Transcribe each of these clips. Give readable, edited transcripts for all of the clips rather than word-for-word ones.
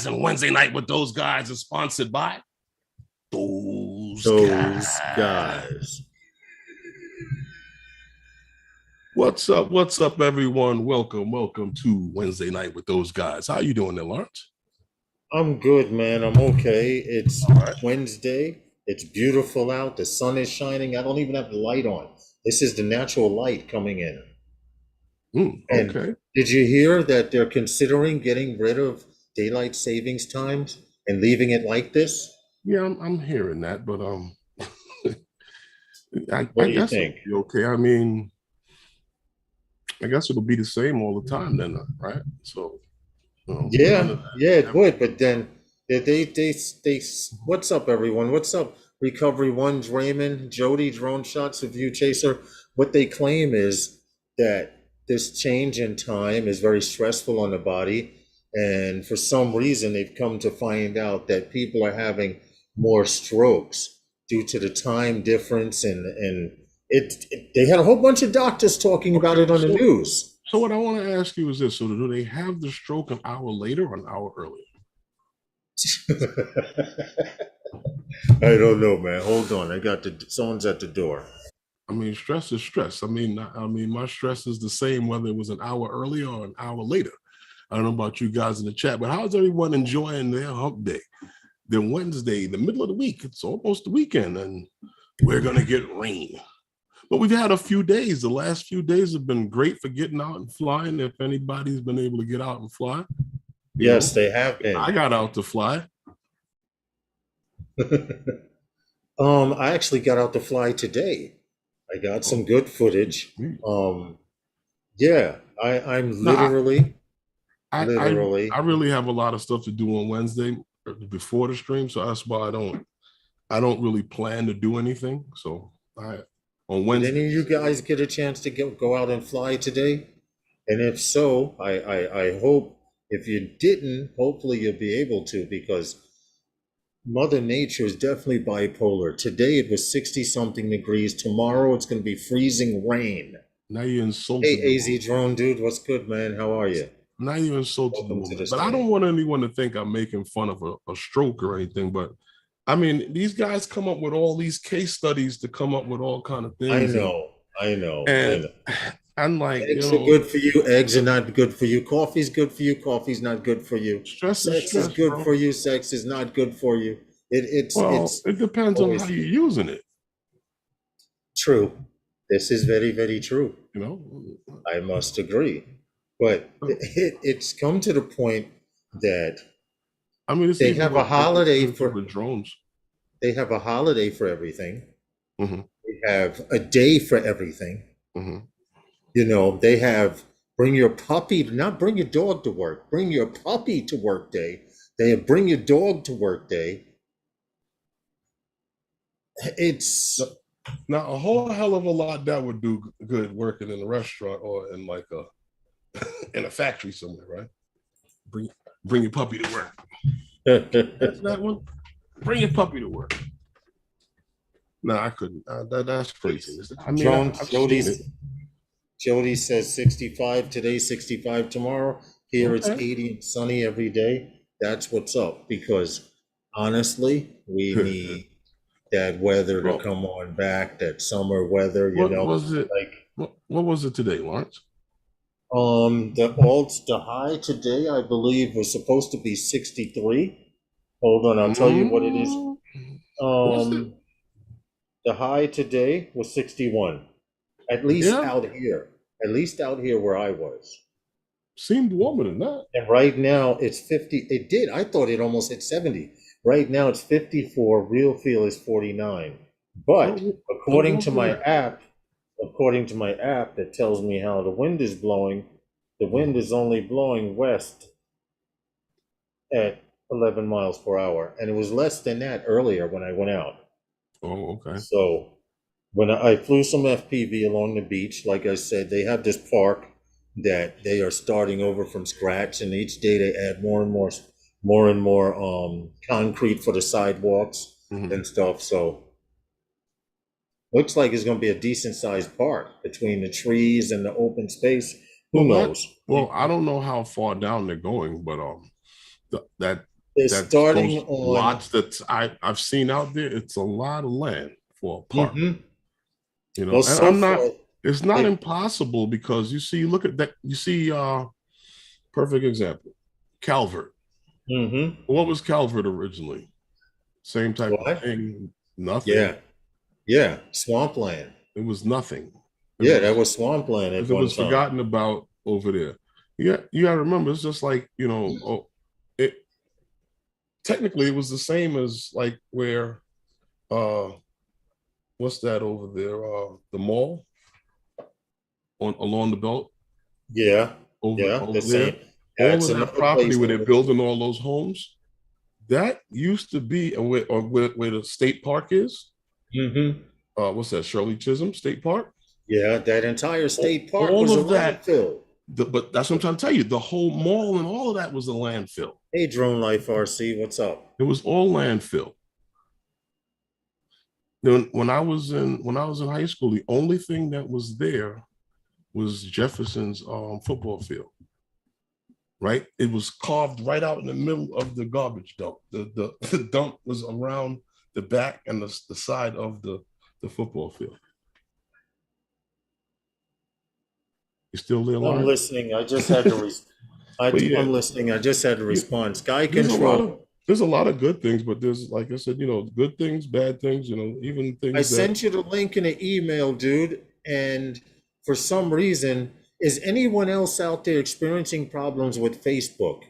guys, and Wednesday night with those guys is sponsored by those guys. What's up? What's up, everyone? Welcome to Wednesday night with those guys. How you doing there, Lawrence? I'm good, man. I'm okay. It's Wednesday. It's beautiful out. The sun is shining. I don't even have the light on. This is the natural light coming in. And Okay. did you hear that they're considering getting rid of daylight savings times and leaving it like this? Yeah, I'm hearing that, but What I do you guess it'll think? be okay. I mean, I guess it'll be the same all the time then, right? So, none Yeah, of yeah, it that. would. But then they what's up, everyone? What's up, Recovery Ones, Raymond, Jody, Drone Shots, of You Chaser? What they claim is that this change in time is very stressful on the body, and for some reason, they've come to find out that people are having more strokes due to the time difference, and they had a whole bunch of doctors talking about Okay, it on the news. so what I want to ask you is this: so do they have the stroke an hour later or an hour earlier? I don't know, man. Hold on. Someone's at the door. I mean, stress is stress. I mean, my stress is the same whether it was an hour earlier or an hour later. I don't know about you guys in the chat, but how's everyone enjoying their hump day? Then Wednesday, the middle of the week, it's almost the weekend, and we're gonna get rain. But we've had a few days. The last few days have been great for getting out and flying. If anybody's been able to get out and fly, Yes, they have I been. got out to fly. I actually got out to fly today. I got some Oh, good footage. sweet. Yeah, I'm No, I literally. really have a lot of stuff to do on Wednesday before the stream, so that's why I don't really plan to do anything. So I on Did any Wednesday. of you guys get a chance to go out and fly today? And if so, I hope if you didn't, hopefully you'll be able to, because Mother Nature is definitely bipolar. Today it was 60 something degrees. Tomorrow it's going to be freezing rain. Now you Hey, insulted the AZ woman. Drone Dude, what's good, man? How are you? Now you insulted the Welcome to woman. the But I don't stream. want anyone to think I'm making fun of a stroke or anything. But I mean, these guys come up with all these case studies to come up with all kind of I things, and know, I know, I and know. I'm like, Eggs are good for you. Eggs are not good for you. Coffee's good for you. Coffee's not good for you. stress is Sex is stress, good bro. for you. Sex is not good for you. Well, It's it depends on how always you're using it. true. This is very, very true. You know, I must agree. But it's come to the point that I mean, it's they even have a with like the holiday same thing for with drones. they have a holiday for everything. Hmm. They have a day for everything. Hmm. They have bring your puppy, not bring your dog to work, bring your puppy to work day. They have bring your dog to work day. It's Now, a whole hell of a lot that would do good working in a restaurant or in like a in a factory somewhere, right? Bring bring your puppy to work. That's that one. Bring your puppy to work. No, I couldn't. That's crazy. I mean, Drone I've seen it. Jody says 65 today, 65 tomorrow. Here it's Okay. 80 and sunny every day. That's what's up, because honestly, we need that weather to Well, come on back, that summer weather, what was it? like What was it today, Lawrence? the high today, I believe, was supposed to be 63. Hold on, I'll tell you what it is. Mm, was it? Um, the high today was 61. At least Yeah, out here. At least out here where I was. seemed warmer than that. And right now it's 50. It did. I thought it almost hit 70. Right now it's 54. Real feel is 49. But What woke it at? according to my app that tells me how the wind is blowing, the wind Mhm. is only blowing west at 11 miles per hour. And it was less than that earlier when I went out. Oh, okay. So when I flew some FPV along the beach, like I said, they have this park that they are starting over from scratch, and each day they add more and more concrete for the sidewalks Mhm. and stuff. So looks like it's going to be a decent sized park between the trees and the open space. Who Well, knows? I don't know how far down they're going, but that they're that's starting those on. lots that I've seen out there. It's a lot of land for a park, Mhm. you know. Well, And so I'm not. far, It's not they. impossible because you see, look at that. You see, perfect example, Calvert. Mhm. What was Calvert originally? Same type of What? thing. Nothing. Yeah, yeah, swampland. It was nothing. It Yeah, that was was swampland at it one was time. forgotten about over there. Yeah, you got to remember. It's just like it technically it was the same as like where uh what's that over there? The mall on along the belt Yeah, yeah, the over there. same. Yeah, All it's of that another property place where that they're was. building all those homes, that used to be where the state park is. Hmm. What's that? Shirley Chisholm State Park. Yeah, that entire state park All was a of that, landfill. but that's what I'm trying to tell you. The whole mall and all of that was a landfill. Hey, Drone Life RC, what's up? It was all landfill. Then when I was in high school, the only thing that was there was Jefferson's football field. Right, it was carved right out in the middle of the garbage dump. The dump was around the back and the side of the football field. You still there, I'm live? listening. I just had to. But yeah, I'm listening. I just had to yeah, respond. Sky there's a lot of Control. good things, but there's, like I said, good things, bad things, even I things that. sent you the link in an email, dude. And for some reason, is anyone else out there experiencing problems with Facebook?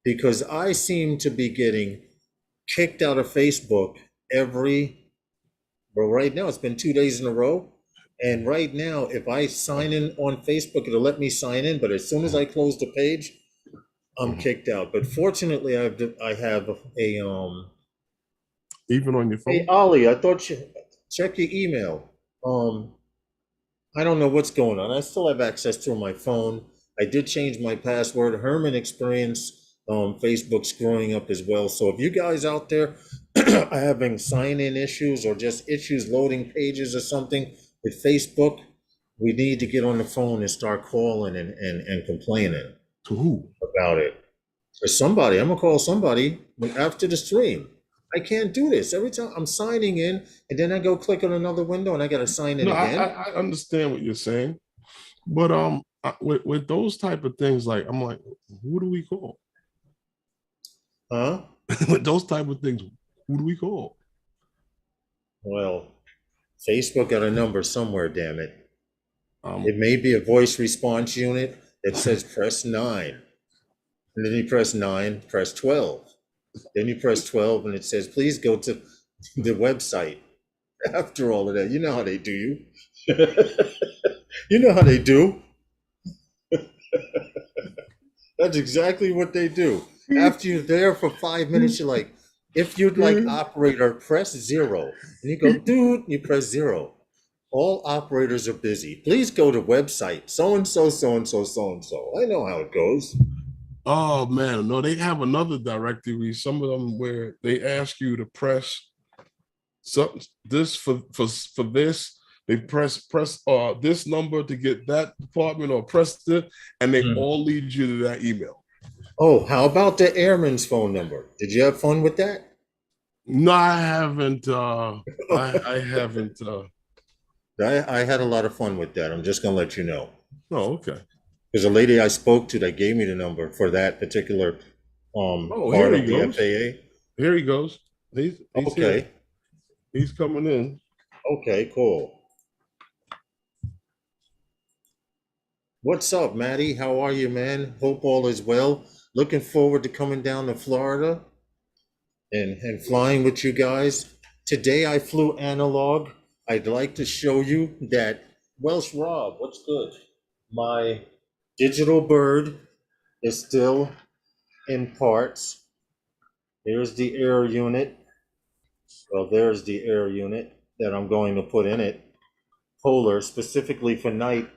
Because I seem to be getting kicked out of Facebook well, right now it's been 2 days in a row. And right now, if I sign in on Facebook, it'll let me sign in. But as soon as I close the page, I'm Mhm. kicked out. But fortunately, I have a Even on your Hey phone. Ollie, I thought you check your email. Um, I don't know what's going on. I still have access to my phone. I did change my password. Herman experienced Facebook screwing up as well. So if you guys out there are having sign-in issues or just issues loading pages or something with Facebook, we need to get on the phone and start calling and complaining To who? about it. Or somebody, I'm gonna call somebody after the stream. I can't do this. Every time I'm signing in and then I go click on another window and I gotta sign in No, again. I understand what you're saying, but with those type of things, like I'm like, who do we call? Huh? With those type of things, who do we call? Well, Facebook got a number somewhere, damn it. Um, It may be a voice response unit that says press 9. And then you press 9, press 12. Then you press 12 and it says, please go to the website. After all of that, you know how they do you. You know how they do. That's exactly what they do. After you're there for 5 minutes, you're like, if you'd like operator, press 0. And you go, dude, you press 0. All operators are busy. Please go to website so and so, so and so, so and so. I know how it goes. oh man, no, they have another directory. Some of them where they ask you to press something this for this. They press this number to get that department, or press this, and they Mm. all lead you to that email. Oh, how about the airman's phone number? Did you have fun with that? No, I haven't. I haven't. I had a lot of fun with that. I'm just gonna let you know. Oh, okay. There's a lady I spoke to that gave me the number for that particular Oh, here part he of the goes. FAA. Here he goes. He's here. Okay, He's coming in. okay, cool. What's up, Maddie? How are you, man? Hope all is well. Looking forward to coming down to Florida and flying with you guys. Today I flew analog. I'd like to show you that Welsh Rob, what's good? My digital bird is still in parts. Here's the air unit. Well, there's the air unit that I'm going to put in it. Polar, specifically for night.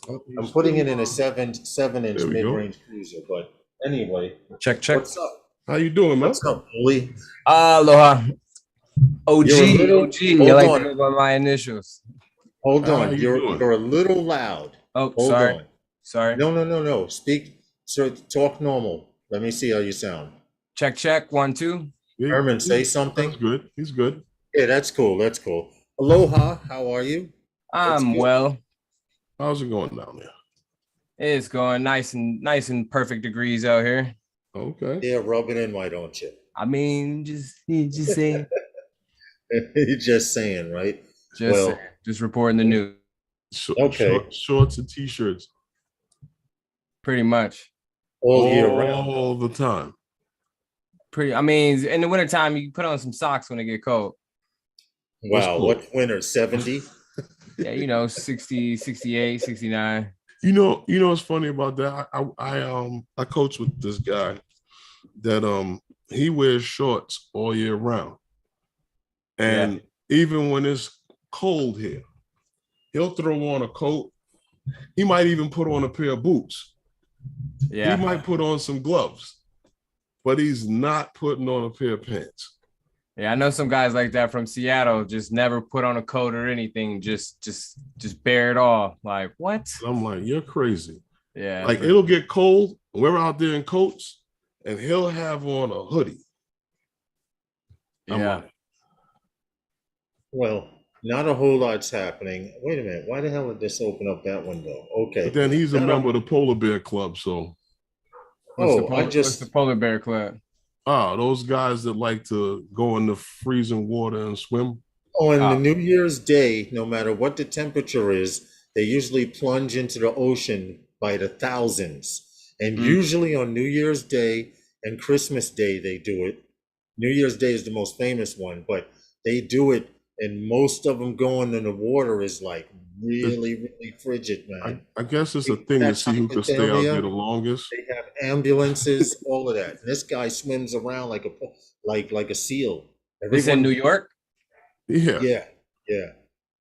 Oh, I'm he's putting still. it in a 7-inch There we go. mid-range cruiser. But anyway, Check, check. what's up? How you doing, man? What's up, Bully? Aloha. You're a OG, little. OG. You Hold like to on. go by my initials. Hold How on. you doing? You're a little loud. Oh, Hold sorry. on. Sorry. No, no, no, no. Speak. So talk normal. Let me see how you sound. Check, check. 1, 2. Yeah, Herman, say that's something. good. He's good. Yeah, that's cool. That's cool. Aloha, how are you? That's I'm good. well. How's it going down there? It's going nice and perfect degrees out here. Okay. Yeah, rub it in, why don't you? I mean, just saying, You're just saying, right? just saying, Well, just reporting the news. okay, Shorts and t-shirts Pretty much. all year round. all the time. I mean, in the wintertime, you put on some socks when it get cold. What's Wow, cool? what winter? 70? Yeah, 60, 68, 69. What's funny about that? I coach with this guy that he wears shorts all year round, and even when it's cold here, he'll throw on a coat. He might even put on a pair of boots. Yeah. He might put on some gloves, but he's not putting on a pair of pants. Yeah, I know some guys like that from Seattle, just never put on a coat or anything, just bare it all. Like, what? And I'm like, you're crazy. Yeah. Like, it'll get cold. We're out there in coats, and he'll have on a hoodie. Yeah. Well, not a whole lot's happening. Wait a minute, why the hell did this open up that window? Okay. But then he's a member of the Polar Bear Club, so. What's the Polar Bear Club? Those guys that like to go in the freezing water and swim. On the New Year's Day, no matter what the temperature is, they usually plunge into the ocean by the thousands. And usually on New Year's Day and Christmas Day, they do it. New Year's Day is the most famous one, but they do it, and most of them going in the water is like really frigid, man. I guess it's a thing to see who can stay out there the longest. They have ambulances, all of that. And this guy swims around like a seal. It's in New York? Yeah.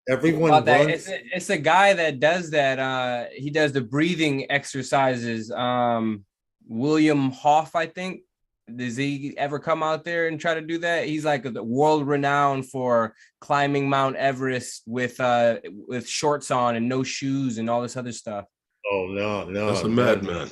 Everyone About that, runs. it's a guy that does that. He does the breathing exercises. William Hoff, I think. Does he ever come out there and try to do that? He's like the world renowned for climbing Mount Everest with shorts on and no shoes and all this other stuff. Oh no, That's a madman.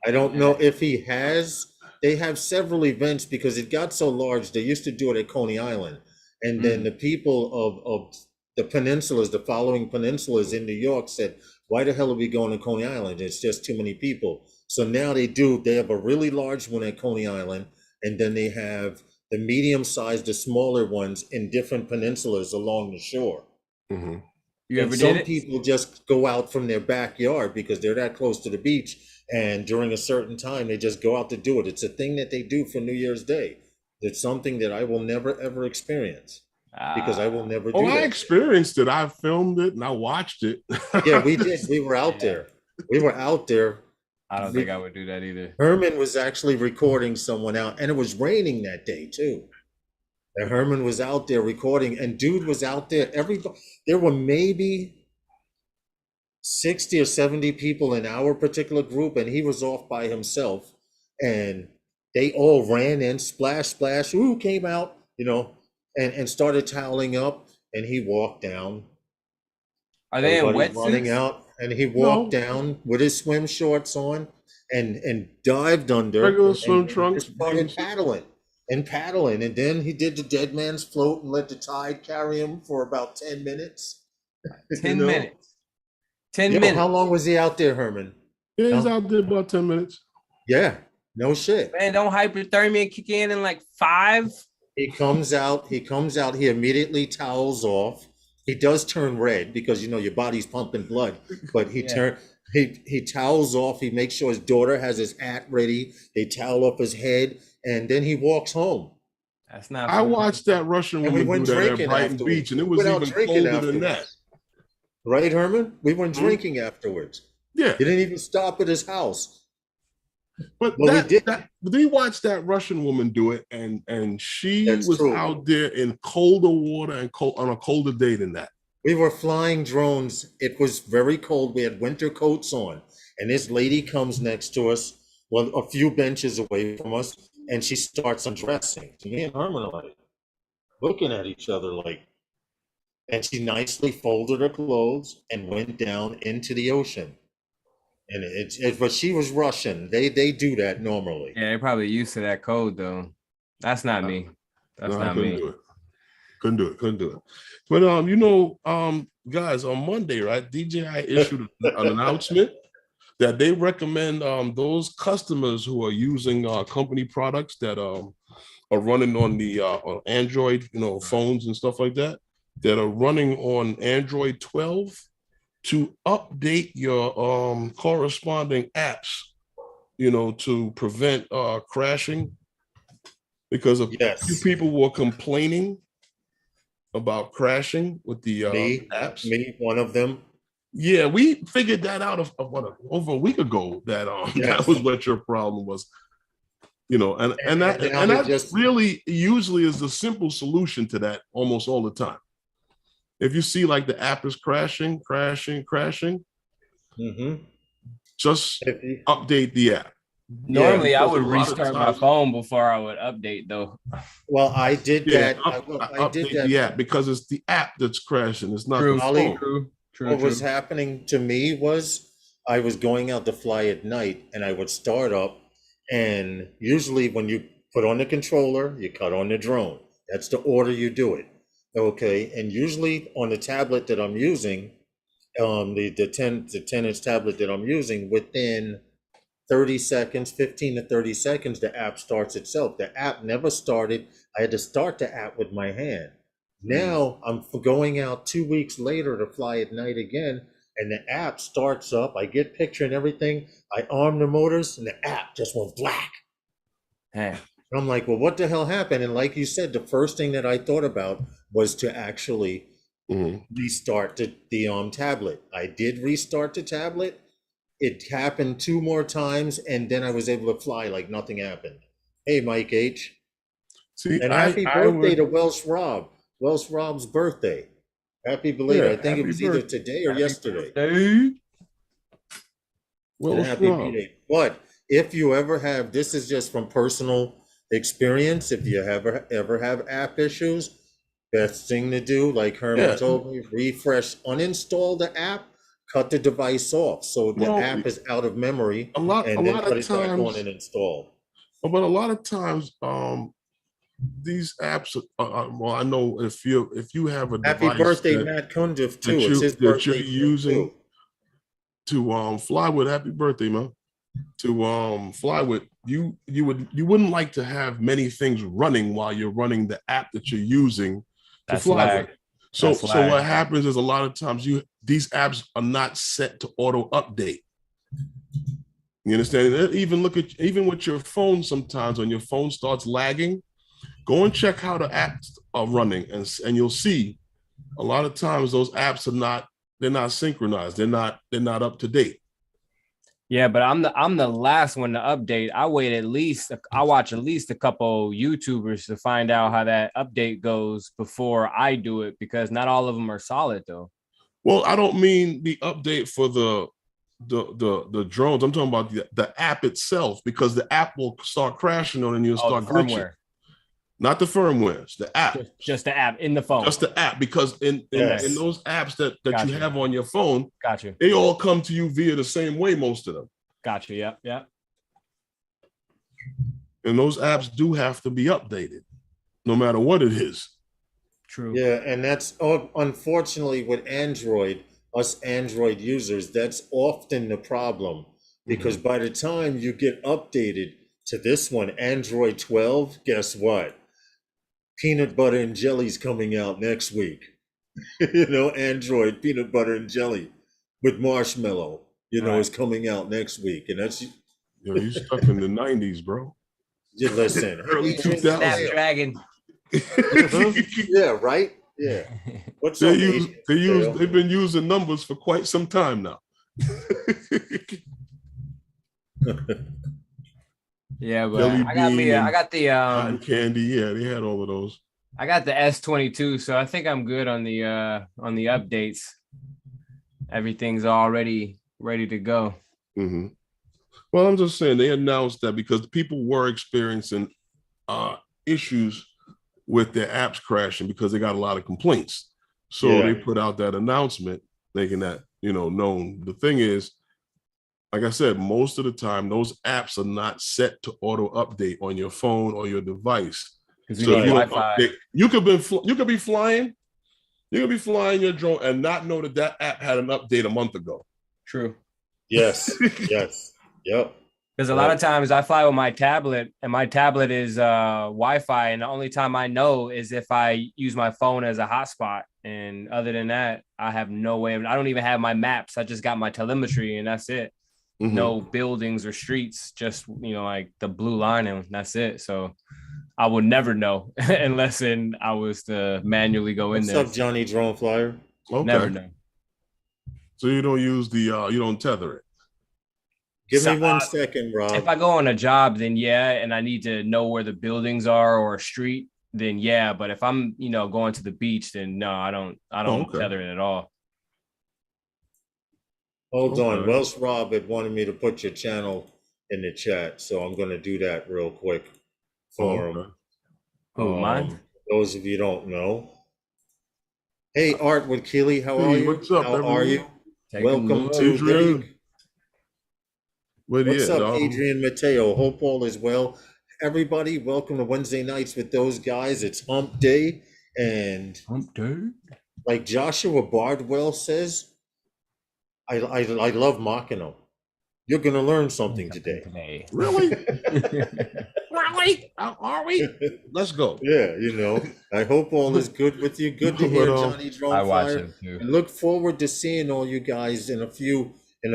I don't know if he has. They have several events because it got so large. They used to do it at Coney Island, and then the people of the peninsulas, the following peninsulas in New York, said, "Why the hell are we going to Coney Island? It's just too many people." So now they have a really large one at Coney Island, and then they have the medium-sized, the smaller ones in different peninsulas along the shore. Mm-hmm. Some people just go out from their backyard because they're that close to the beach, and during a certain time, they just go out to do it. It's a thing that they do for New Year's Day. It's something that I will never, ever experience because I will never do that. I experienced it. I filmed it and I watched it. Yeah, we did. We were out there. I don't think I would do that either. Herman was actually recording someone out, and it was raining that day too. And Herman was out there recording, and dude was out there. There were maybe 60 or 70 people in our particular group, and he was off by himself. And they all ran in, splash, came out, and started toweling up. And he walked down. Are they in wetsuits? Running out, and he walked down with his swim shorts on, and dived under. Regular swim trunks. And paddling, and then he did the dead man's float and let the tide carry him for about 10 minutes. 10 minutes. 10 minutes. How long was he out there, Herman? Yeah, he's out there about 10 minutes. Yeah, no shit. Man, don't hypothermia kick in like 5? He comes out, he immediately towels off. He does turn red because your body's pumping blood, but he towels off, he makes sure his daughter has his hat ready, they towel up his head, and then he walks home. That's not. I watched that Russian woman do that at Brighton Beach, and it was even colder than that. Right, Herman? We went drinking afterwards. Yeah. He didn't even stop at his house. But we watched that Russian woman do it, and she was out there in colder water and on a colder day than that. We were flying drones. It was very cold. We had winter coats on, and this lady comes next to us, well, a few benches away from us, and she starts undressing. Me and Herman are like looking at each other and she nicely folded her clothes and went down into the ocean. And but she was Russian. They do that normally. Yeah, they're probably used to that code though. That's not me. That's No, I not couldn't me. do it. Couldn't do it. But guys, on Monday, right? DJI issued an announcement that they recommend those customers who are using company products that are running on the on Android, phones and stuff like that are running on Android 12 to update your corresponding apps, to prevent crashing, because a few Yes. people were complaining about crashing with the apps. Me, one of them. Yeah, we figured that out over a week ago, that that was what your problem was. And that really usually is the simple solution to that almost all the time. If you see like the app is crashing, just update the app. Normally, I would restart my phone before I would update, though. Well, I did that. I did that. The app, because it's the app that's crashing. It's not True, the phone. True. What was happening to me was I was going out to fly at night, and I would start up, and usually when you put on the controller, you cut on the drone. That's the order you do it. Okay, and usually on the tablet that I'm using, the 10-inch tablet that I'm using, within 30 seconds, 15 to 30 seconds, the app starts itself. The app never started. I had to start the app with my hand. Now I'm going out 2 weeks later to fly at night again, and the app starts up. I get picture and everything. I arm the motors, and the app just went black. Hey. I'm like, well, what the hell happened? And like you said, the first thing that I thought about was to actually restart the tablet. I did restart the tablet. It happened 2 more times, and then I was able to fly like nothing happened. Hey, Mike H. See, and happy birthday to Welsh Rob. Welsh Rob's birthday. Happy belated. I think it was either today or yesterday. Well, happy birthday. But if you ever have, this is just from personal experience, if you ever have app issues, best thing to do, like Herman told me, refresh, uninstall the app, cut the device off so the app is out of memory, and then put it back on and install. But a lot of times, these apps, well, I know if you have a happy device birthday, Matt Cundiff, too. It's his birthday that you're using to fly with. Happy birthday, man. To fly with, you wouldn't like to have many things running while you're running the app that you're using to fly with. So what happens is a lot of times these apps are not set to auto update. You understand? Even with your phone, sometimes when your phone starts lagging, go and check how the apps are running, and you'll see a lot of times those apps they're not synchronized. They're not up to date. Yeah, but I'm the last one to update. I watch at least a couple YouTubers to find out how that update goes before I do it, because not all of them are solid though. Well, I don't mean the update for the drones. I'm talking about the app itself, because the app will start crashing on and you'll start glitching. Not the firmware, it's the app. Just the app in the phone. Just the app, because in those apps that you have on your phone, they all come to you via the same way, most of them. Gotcha. Yeah. And those apps do have to be updated, no matter what it is. True. Yeah, and that's unfortunately with Android, us Android users, that's often the problem, because by the time you get updated to this one, Android 12, guess what? Peanut butter and jelly's coming out next week. Android peanut butter and jelly with marshmallow, is coming out next week. And that's you stuck in the 90s, bro. Listen, early 2000s. Snapdragon. Yeah, right? Yeah. What's up? They've been using numbers for quite some time now. Yeah, but I got the cotton candy. Yeah, they had all of those. I got the S22, so I think I'm good on the updates. Everything's already ready to go. Well, I'm just saying, they announced that because people were experiencing issues with their apps crashing because they got a lot of complaints. So they put out that announcement, making that known. The thing is, like I said, most of the time, those apps are not set to auto update on your phone or your device. Because So we if need you don't Wi-Fi. update, you could be flying your drone and not know that that app had an update a month ago. True. Yes. Yes. Yep. Because a lot of times I fly with my tablet, and my tablet is Wi-Fi, and the only time I know is if I use my phone as a hotspot. And other than that, I have no way I don't even have my maps. I just got my telemetry, and that's it. Mm-hmm. No buildings or streets, just like the blue line, and that's it. So I would never know unless I was to manually go in there. What's up, Johnny Drone Flyer? Okay. Never know. So you don't use the you don't tether it. Give me 1 second, Rob. If I go on a job, then yeah, and I need to know where the buildings are or a street, then yeah. But if I'm, going to the beach, then no, I don't tether it at all. Hold on. Welsh Rob had wanted me to put your channel in the chat, so I'm going to do that real quick for him. Who, mine? Those of you don't know. Hey, Art with Keely, how are you? What's up, how everyone? are you? Welcome to Adrian. What's up, Adrian Mateo? Hope all is well. Everybody, welcome to Wednesday Nights with those guys. It's Hump Day, and like Joshua Bardwell says, I love mocking them. You're gonna learn something today. Really? Really? Are we? Let's go. Yeah, I hope all is good with you. Good to hear Johnny Drone I watch Flyer. him too. And look forward to seeing all you guys in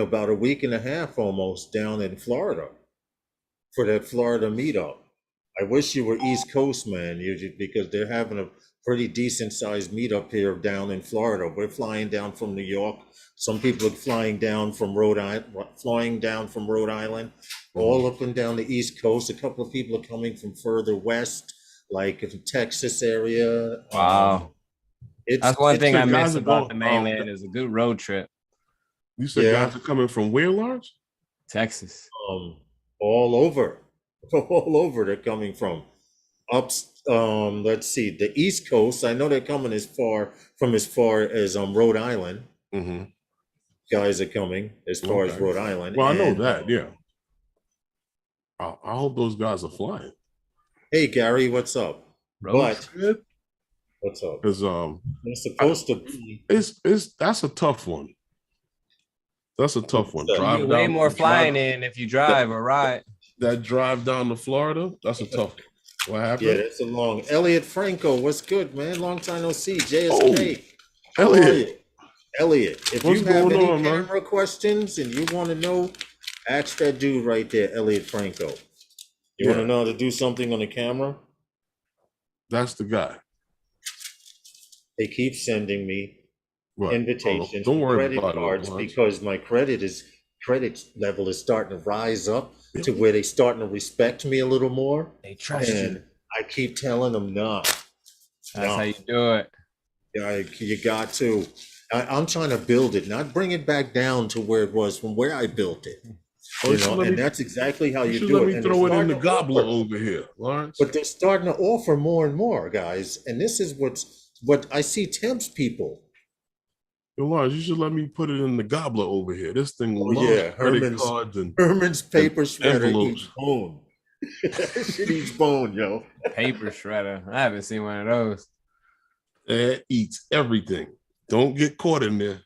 about a week and a half almost down in Florida for that Florida meetup. I wish you were East Coast, man, because they're having a pretty decent sized meetup here down in Florida. We're flying down from New York. Some people are flying down from Rhode Island, all up and down the East Coast. A couple of people are coming from further west, like in Texas area. Wow. That's one thing I miss about the mainland is a good road trip. You said guys are coming from where, Lawrence? Texas. All over they're coming from. Let's see, the East Coast. I know they're coming as far as Rhode Island. Mm-hmm. Guys are coming as far as Rhode Island. Well, I know that, yeah. I hope those guys are flying. Hey, Gary, what's up? What's up? Because it's supposed to be. That's a tough one. That's a tough one. You get way more flying in if you drive or ride. That drive down to Florida, that's a tough one. What happened? Yeah, that's a long. Elliot Franco, what's good, man? Long time no see. JSK. Elliot, if you have any camera questions and you want to know, ask that dude right there, Elliot Franco. You want to know how to do something on the camera? That's the guy. They keep sending me invitations, don't worry credit cards, because my credit level is starting to rise up to where they're starting to respect me a little more. They trust you. I keep telling them no. That's how you do it. Yeah, you got to. I'm trying to build it, not bring it back down to where it was from where I built it. And that's exactly how you do it. Let me throw it in the gobbler over here, Lawrence. But they're starting to offer more and more, guys. And this is what I see tempts people. Lawrence, you should let me put it in the gobbler over here. This thing loves credit cards and Herman's paper shredder eats bone. Shit eats bone, yo. Paper shredder. I haven't seen one of those. It eats everything. Don't get caught in there.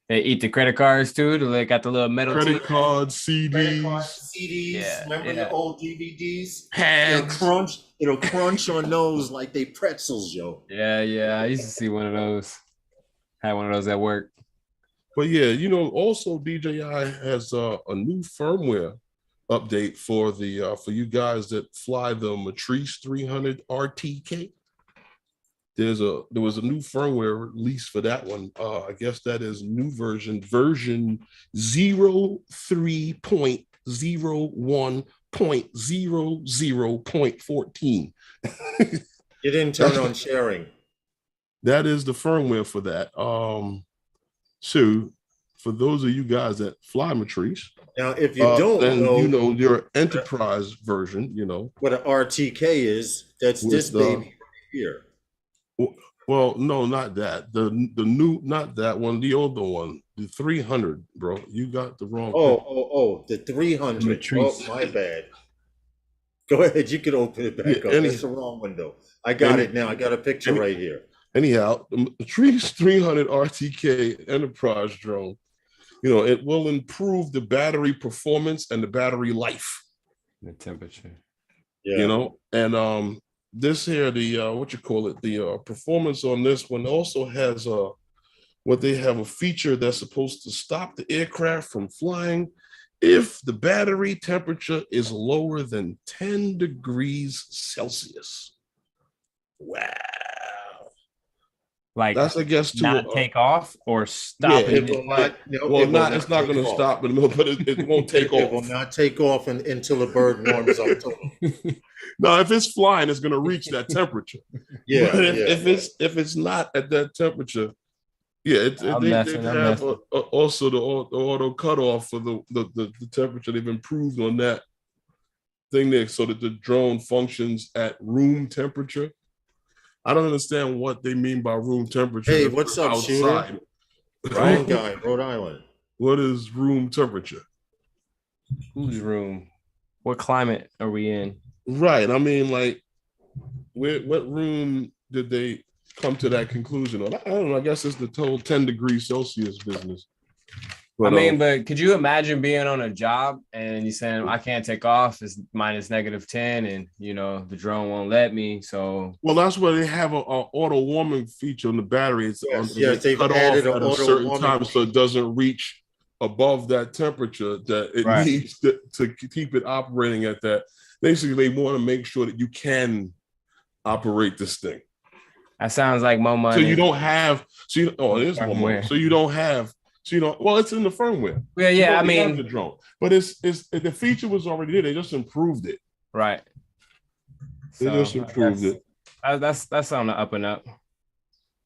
They eat the credit cards too. They got the little metal credit cards, CDs. CDs. Remember the old DVDs? Pads. It'll crunch on those like they pretzels, yo. Yeah. I used to see one of those. Had one of those at work. But yeah, also DJI has a new firmware update for you guys that fly the Matrice 300 RTK. There was a new firmware release for that one. I guess that is new version 03.01.00.14. You didn't turn on sharing. That is the firmware for that. So for those of you guys that fly Matrice, now if you don't know, your enterprise version, what an RTK is. That's this baby right here. Well, no, not that. The new, not that one. The older one. the 300, bro. You got the wrong. The 300. Matrice. Oh, my bad. Go ahead. You can open it back up. That's the wrong window. I got it now. I got a picture right here. Anyhow, the Matrice 300 RTK Enterprise drone, you know, it will improve the battery performance and the battery life. The temperature. Yeah. You know, and this here, the performance on this one also has they have a feature that's supposed to stop the aircraft from flying if the battery temperature is lower than 10 degrees Celsius. Wow. Like that's, I guess, to not take off or stop. Yeah, it will not. It's not going to stop in the middle, but it won't take off. It will not take off until the bird warms up. No, if it's flying, it's going to reach that temperature. Yeah. But if it's not at that temperature, yeah, they have also the auto cutoff for the temperature. They've improved on that thing there so that the drone functions at room temperature. I don't understand what they mean by room temperature. Hey, what's up, shooter? Ryan Guy, Rhode Island. What is room temperature? Whose room? What climate are we in? Right. I mean, like, what room did they come to that conclusion on? I don't know. I guess it's the total 10 degrees Celsius business. But, but could you imagine being on a job and you saying I can't take off, it's minus -10, and you know the drone won't let me. So that's why they have a auto warming feature on the battery. It's they've cut added off at a certain time so it doesn't reach above that temperature that it needs to keep it operating at that. Basically, they want to make sure that you can operate this thing. That sounds like more money. So you don't have. It is more money. So you don't have. It's in the firmware. Yeah. I mean, the drone, but it's the feature was already there. They just improved it. Right. They just improved it. That's on the up and up.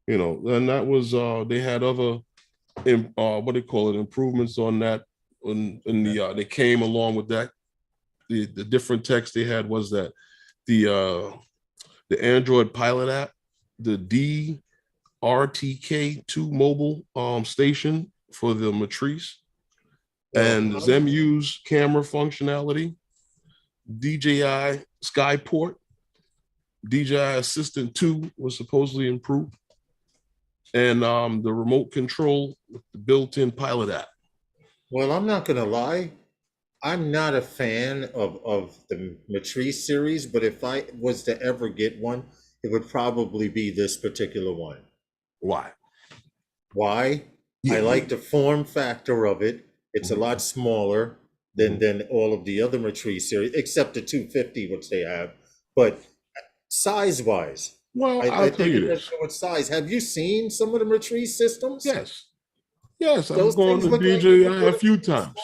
You know, and that was they had other improvements on that. They came along with that. The different text they had was that the Android Pilot app, the DRTK2 mobile station for the Matrice, and ZEMU's camera functionality, DJI Skyport, DJI Assistant 2 was supposedly improved, and the remote control with the built-in Pilot app. Well, I'm not going to lie. I'm not a fan of the Matrice series, but if I was to ever get one, it would probably be this particular one. Why? I like the form factor of it. It's a lot smaller than all of the other Matrice series, except the 250, which they have. But size-wise, I think it is. What size? Have you seen some of the Matrice systems? Yes, I've gone to DJI a few times.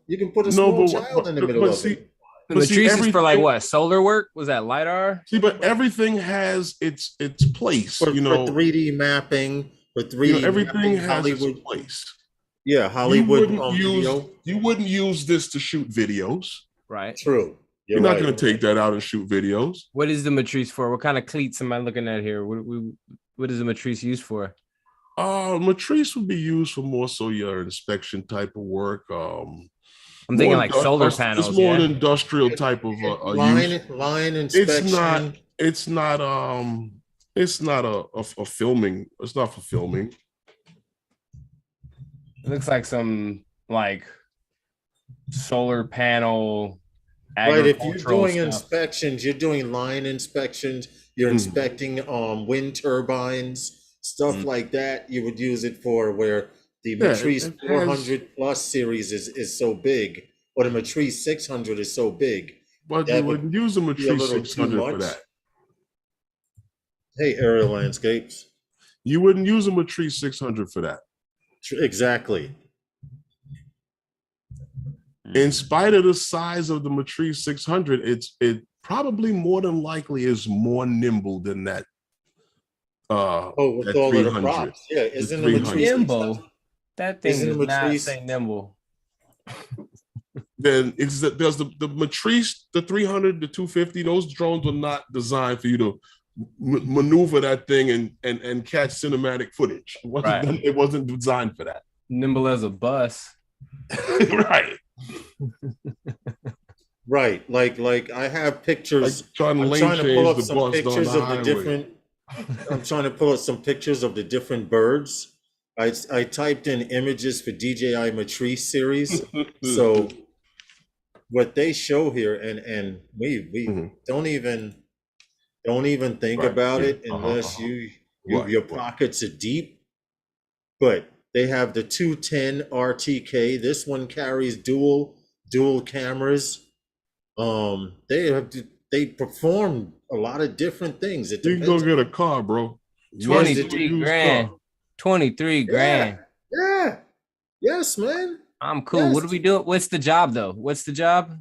You can put a small child in the middle of it. The Matrice is for like what? Solar work? Was that LiDAR? See, but everything has its place. For 3D mapping, for 3D everything mapping, has Hollywood. its place. Yeah, Hollywood. You wouldn't use this to shoot videos. Right. True. You're not going to take that out and shoot videos. What is the Matrice for? What kind of cleats am I looking at here? What is the Matrice used for? Matrice would be used for more so your inspection type of work. I'm thinking like solar panels. It's more an industrial type of line inspection. It's not a filming. It's not for filming. It looks like some like solar panel. Right. If you're doing inspections, you're doing line inspections. You're inspecting wind turbines, stuff like that. You would use it for where the Matrice 400 plus series is so big, or the Matrice 600 is so big. But you wouldn't use a Matrice 600 for that. Hey, Aerial Landscapes. You wouldn't use a Matrice 600 for that. Exactly. In spite of the size of the Matrice 600, it probably more than likely is more nimble than that. With all of the props. Yeah, isn't the Matrice nimble? That thing is not say nimble. Then does the Matrice, the 300, the 250, those drones are not designed for you to maneuver that thing and catch cinematic footage. It wasn't designed for that. Nimble as a bus. Right. Right. Like I have Like pictures. trying to I'm lane trying to pull change up the some bus down the pictures of the highway. different. I'm trying to pull up some pictures of the different birds. I typed in images for DJI Matrice series. So what they show here, and we Mhm. don't even think Right. about Yeah. it unless Right. your Right. pockets are deep. But they have the 210 RTK. This one carries dual cameras. They perform a lot of different things. It You can go depends get a on car, bro. You might yes, as it, well 23 use grand. car. 23 yeah, grand. yeah, yes, man. I'm cool. What Yes. do we do? What's the job though? What's the job?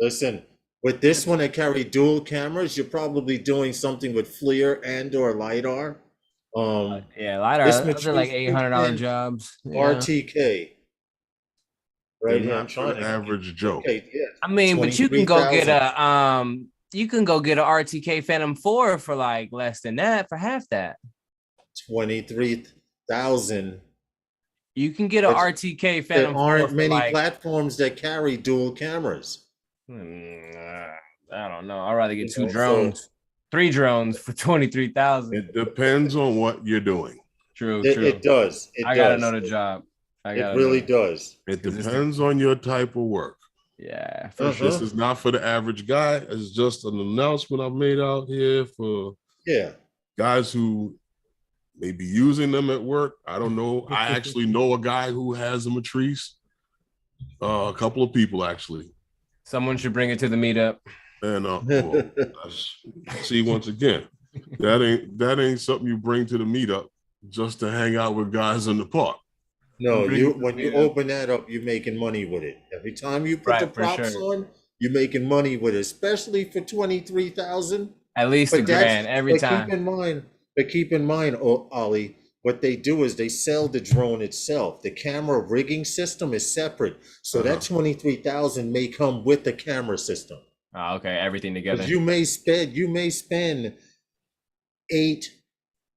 Listen, with this one that carry dual cameras, you're probably doing something with FLIR and or LiDAR. Yeah, This LiDAR. Those are like Matrice $800 210 jobs. Yeah. RTK They're right here. I'm not for trying the to. average Joe. Okay, yeah, I mean, but you can go get 23,000. you can go get a RTK Phantom 4 for like less than that, for half that. 23,000. You can get a But RTK there Phantom 4 aren't for many like platforms that carry dual cameras. I don't know. I'd rather get You two know, so drones, three drones for 23,000. It depends on what you're doing. True, it true. does. It I gotta know does. the job. I It gotta really know does. It because depends on your type of work. yeah, for Uh sure. This huh. is not for the average guy. It's just an announcement I've made out here for Yeah. guys who may be using them at work. I don't know. I actually know a guy who has a Matrice. A couple of people actually. Someone should bring it to the meetup. And well, see once again, that ain't something you bring to the meetup just to hang out with guys in the park. No, Bring you it to when the you meetup. open that up, you're making money with it. Every time you put the Right, for props sure. on, you're making money with it, especially for 23,000. At least a But grand every time. keep in mind, oh, Ollie, what they do is they sell the drone itself. The camera rigging system is separate. So that 23,000 may come with the camera system. Oh, okay, everything Because together. you may spend $8,000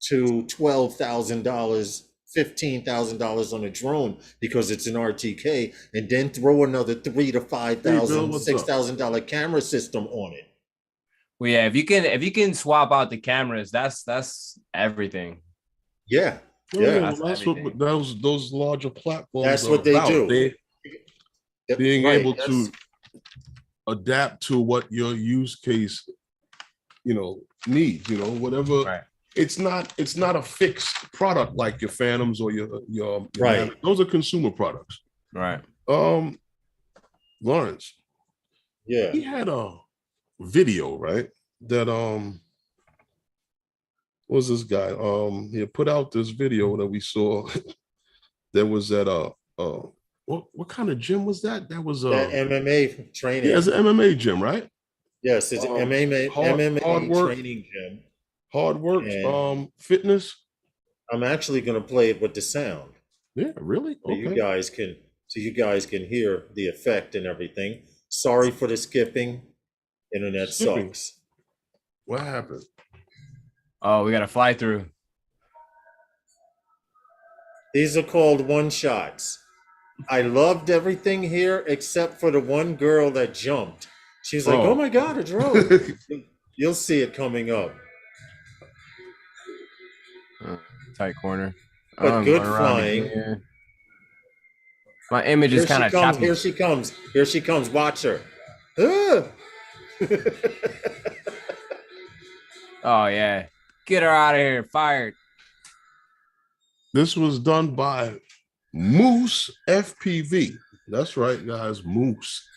to $12,000, $15,000 on a drone because it's an RTK, and then throw another $3,000 to Hey Bill, $5,000, what's up? $6,000 camera system on it. Well, yeah, if you can swap out the cameras, that's everything. Yeah, Oh yeah, yeah, well, That's that's what everything. those larger platforms that's are what they about. do. They being Right. able to adapt to what your use case, needs. Whatever. Right. It's not a fixed product like your Phantoms or your Right. Mavic. Those are consumer products. Right. Lawrence, Yeah. he had a video, right? That what was this guy? He had put out this video that we saw that was at what kind of gym was that? That was That MMA training. yeah, it's an MMA gym, right? Yes, it's an MMA Hard work, training gym. hard work, And fitness. I'm actually going to play it with the sound. Yeah, really? So you Okay. guys can hear the effect and everything. Sorry for the skipping. Internet Skipping. sucks. What happened? Oh, we got to fly through. These are called one shots. I loved everything here except for the one girl that jumped. She's like, "Oh my God, a drone!" You'll see it coming up. Tight corner. But I'm good going around flying. again. My image is Here kind she of comes. choppy. Here she comes. Here she comes. Watch her. Ah! Oh yeah, get her out of here! Fired. This was done by Moose FPV. That's right, guys. Moose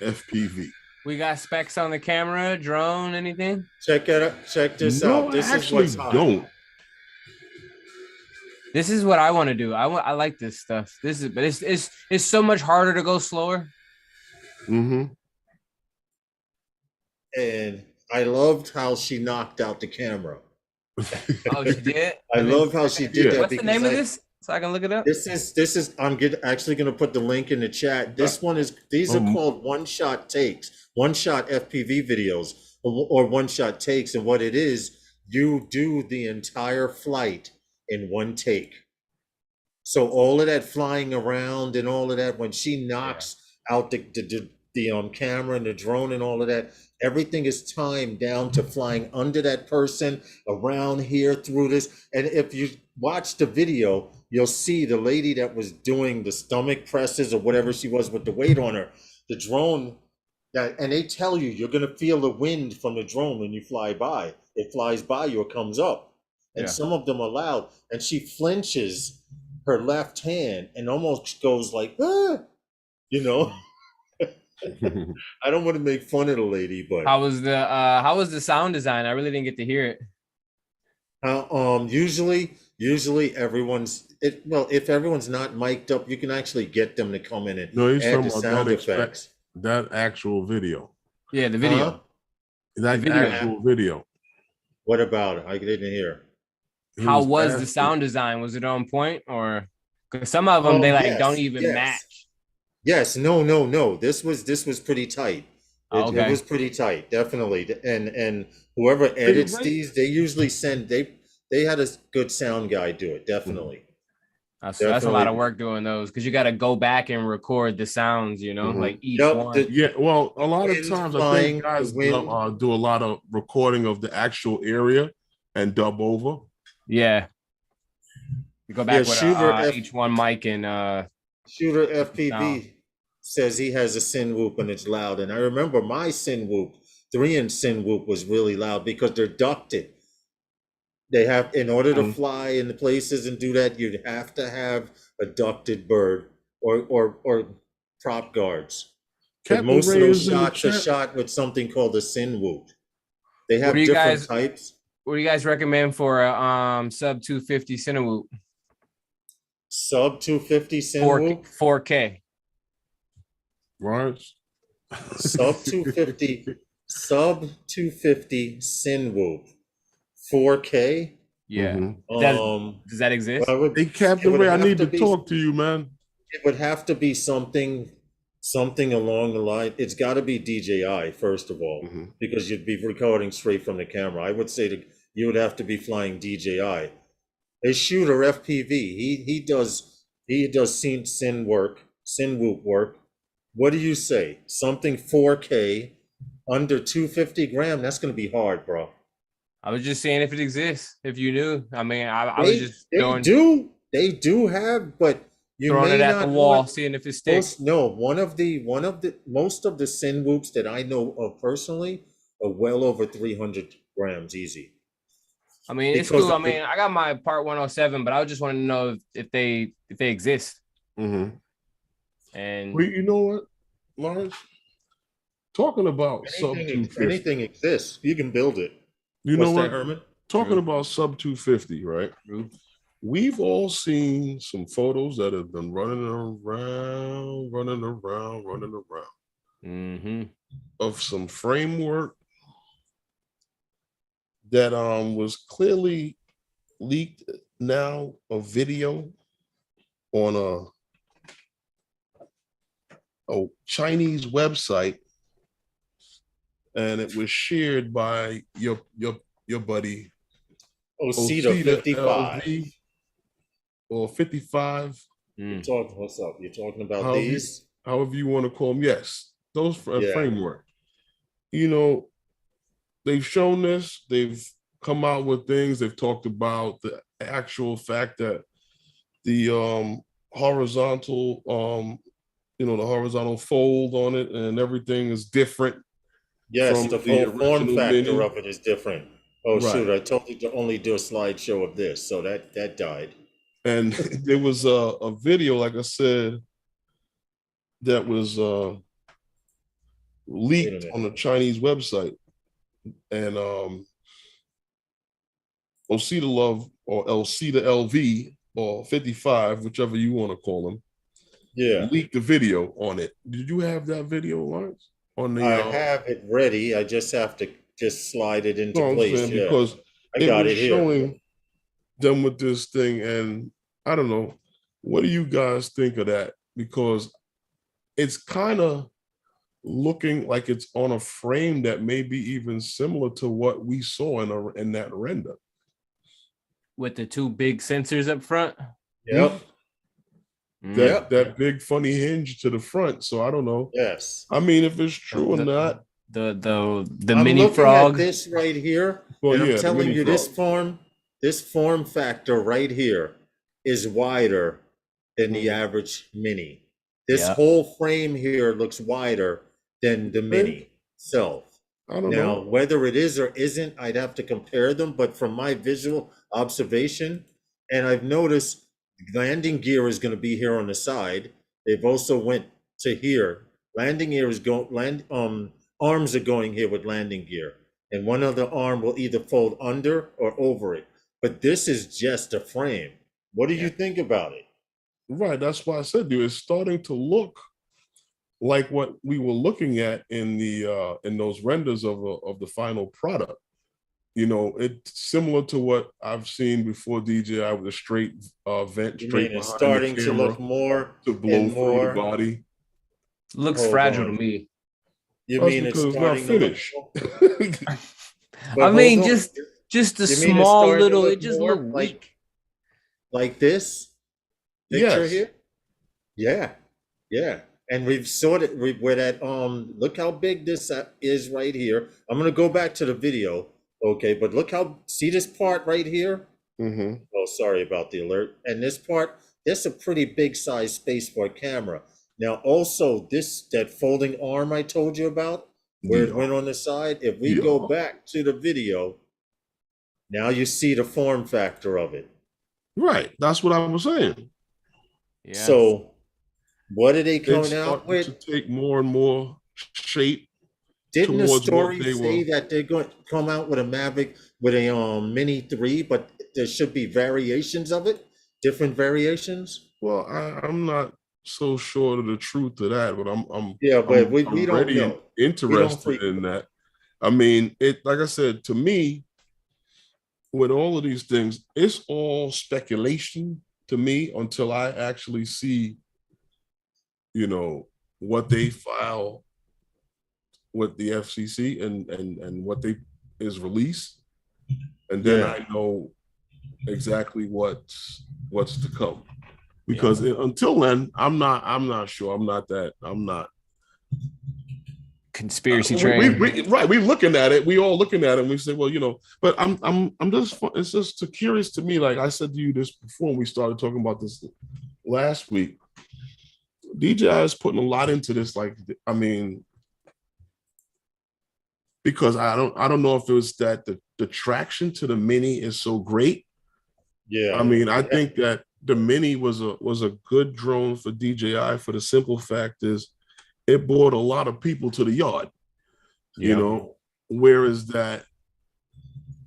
FPV. We got specs on the camera, drone, anything? Check it out. Check this No, out. This I is actually what's hot. don't. This is what I want to do. I like this stuff. But it's so much harder to go slower. Mm-hmm. And I loved how she knocked out the camera. Oh, she did. I love how she did that. What's the name of this? So I can look it up. This is. Actually going to put the link in the chat. This one is. These are called one-shot takes, one-shot FPV videos, or one-shot takes. And what it is, you do the entire flight in one take. So all of that flying around and all of that, when she Yeah. knocks out the camera and the drone and all of that, everything is timed down to flying under that person, around here, through this. And if you watch the video, you'll see the lady that was doing the stomach presses or whatever she was with the weight on her, the drone. And they tell you you're gonna feel the wind from the drone when you fly by. It flies by you, it comes up. And Yeah. some of them are loud. And she flinches her left hand and almost goes like, ah, you know. I don't want to make fun of the lady, but How was the sound design? I really didn't get to hear it. usually if everyone's not mic'd up, you can actually get them to come in and No, he's add talking the about sound effects. that actual video. Yeah, the video. Huh? That The video. actual video. What about it? I didn't hear. How was the asking- sound design? Was it on point, or because some of them they like Yes, don't even yes. match? Yes, no. This was pretty tight. Oh, It okay. was pretty tight, definitely. And whoever edits right. these, they usually they had a good sound guy do it, definitely. That's a lot Definitely. of work doing those because you got to go back and record the sounds, you know, Mhm. like each Yep, one. Yeah, well, a lot of Wind times I flying, think guys the wind. do a lot of recording of the actual area and dub over. Yeah. You go back Yeah, with Shooter each one mic and Shooter sound. FPV says he has a Sin Whoop and it's loud. And I remember my Sin Whoop, 3-inch Sin Whoop was really loud because they're ducted. They have, in order to fly in the places and do that, you'd have to have a ducted bird or prop guards. But Captain most of Ray those is in the shots are chat. shot with something called a Sin Whoop. They have do you different guys- types. What do you guys recommend for a sub 250 Cinewoop? Sub 250 Sin 4K. Right. Sub 250 Sub 250 Sin Whoop 4K. Yeah. Mhm. Does that exist? Well, Hey, Captain Ray, I need to talk to you, man. It would have to be something along the line. It's got to be DJI first of all, Mhm. because you'd be recording straight from the camera. I would say that you would have to be flying DJI. A Shooter FPV. He does Sin Whoop work. What do you say? Something 4K under 250 gram? That's going to be hard, bro. I was just saying if it exists, if you knew. I mean, I was just They do have, but you throwing may it at not the wall, want- seeing if it sticks. most of the Sin Whoops that I know of personally are well over 300 grams easy. I mean, it's Because cool. I of the- mean, I got my Part 107, but I just want to know if they exist. Mm-hmm. And Well, you know what, Lawrence? Talking about sub anything 250. exists, you can build it. You What's know that, what? Herman? Talking True. about sub 250, right? True. We've all seen some photos that have been running around Mm-hmm. of some framework that was clearly leaked now, a video on a Chinese website, and it was shared by your buddy Osita 55. LV or 55, What's up? You're talking about However these? however you want to call them. Yes, those Yeah. framework. You know, they've shown this. They've come out with things. They've talked about the actual fact that the horizontal, the horizontal fold on it and everything is different. Yes, from the the whole form original factor menu. of it is different. Oh Right. shoot, I told you to only do a slideshow of this, so that died. And there was a video, like I said, that was leaked minute. on a Chinese website, and Osita Love or Elsita LV or 55, whichever you want to call them, Yeah, leaked the video on it. Did you have that video, Lawrence? On the I have it ready. I just have to slide it into no, I'm place. saying Yeah, because I it got was it here. showing them with this thing, and I don't know. What do you guys think of that? Because it's kind of looking like it's on a frame that may be even similar to what we saw in that render. with the two big sensors up front. Yep. Yep. that big funny hinge to the front. So I don't know. Yes. I mean, if it's true or not. The I'm mini looking frog. at this right here, Well, and I'm yeah, the telling mini you, frog. this form factor right here is wider than the Mhm. average mini. This Yeah. whole frame here looks wider than the You think? mini itself. I don't Now, know. whether it is or isn't, I'd have to compare them, but from my visual observation, and I've noticed landing gear is going to be here on the side. They've also went to here. Landing gear is going arms are going here with landing gear, and one other arm will either fold under or over it. But this is just a frame. What do Yeah. you think about it? Right. That's why I said to you, it's starting to look like what we were looking at in the in those renders of the final product. You know, it's similar to what I've seen before DJI with a straight vent You straight mean it's behind the starting to camera look more to blow and through the more? body. Looks Hold fragile to on. me. You That's mean it's because it's not starting to look finished. more? I But hold mean, on. just a You mean it's small starting to little. look It just look more weak. like this picture Yes. here? Yeah, yeah. And we've sorted we're at look how big this is right here. I'm gonna go back to the video, okay, but look how see this part right here? Mm-hmm. Oh, sorry about the alert. And this part, that's a pretty big size space for a camera. Now also this that folding arm I told you about, where it Yeah. went on the side, if we go Yeah. back to the video, now you see the form factor of it. Right. That's what I was saying. Yeah. So what are they It's coming out starting with? to take more and more shape Didn't the towards what story they were. say that they're going to come out with a Mavic with a Mini 3, but there should be variations of it, different variations? Well, I'm not so sure of the truth of that, but Yeah, but we I'm don't ready and know. We don't interested freak. in that. I mean, it like I said, to me, with all of these things, it's all speculation to me until I actually see, you know, what they file with the FCC and what they is released, and then Yeah. I know exactly what's to come. Yeah. Because until then, I'm not sure. I'm not. Conspiracy train. Right. We looking at it. We all looking at it. And we say, well, you know. But I'm just. It's just too curious to me. Like I said to you this before we started talking about this last week. DJI is putting a lot into this. Like, I mean, because I don't know if it was that the traction to the Mini is so great. Yeah. I mean, I think that the Mini was a good drone for DJI for the simple fact is it brought a lot of people to the yard, you know, whereas that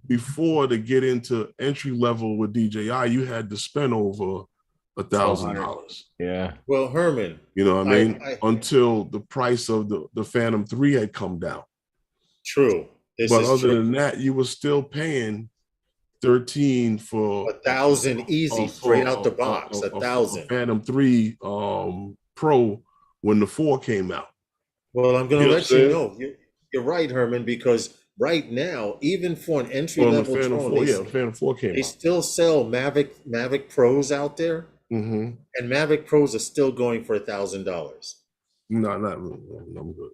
before to get into entry level with DJI, you had to spend over $1,000. Yeah. Well, Herman, You know what I mean? I Until the price of the Phantom 3 had come down. true. This But is other true. than that, you were still paying 13 for 1,000 easy straight out the box. a 1,000. Phantom 3 Pro when the 4 came out. Well, I'm You going know to what I'm let you saying? know. You're right, Herman, because right now, even for an entry On the level Phantom drone, 4, yeah, the Phantom 4 came they out. still sell Mavic Pros out there, Mm-hmm. and Mavic Pros are still going for $1,000. No, not really. I'm good.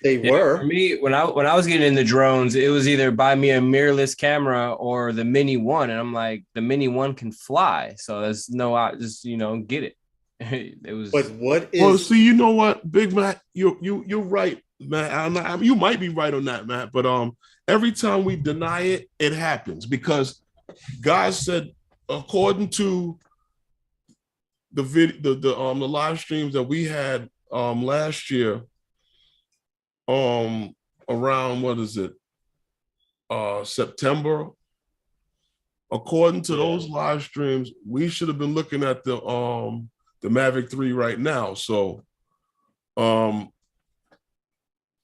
They Yeah, for were, me, when I was getting into drones, it was either buy me a mirrorless camera or the Mini One, and I'm like, the Mini One can fly, so there's no, I just get it. It was. but what Well, is? see, you know what, Big Matt, you're right, Matt. You might be right on that, Matt. But every time we deny it, it happens because God said, according to the video, the live streams that we had last year, around what is it, September. According to those live streams, we should have been looking at the Mavic 3 right now. Um,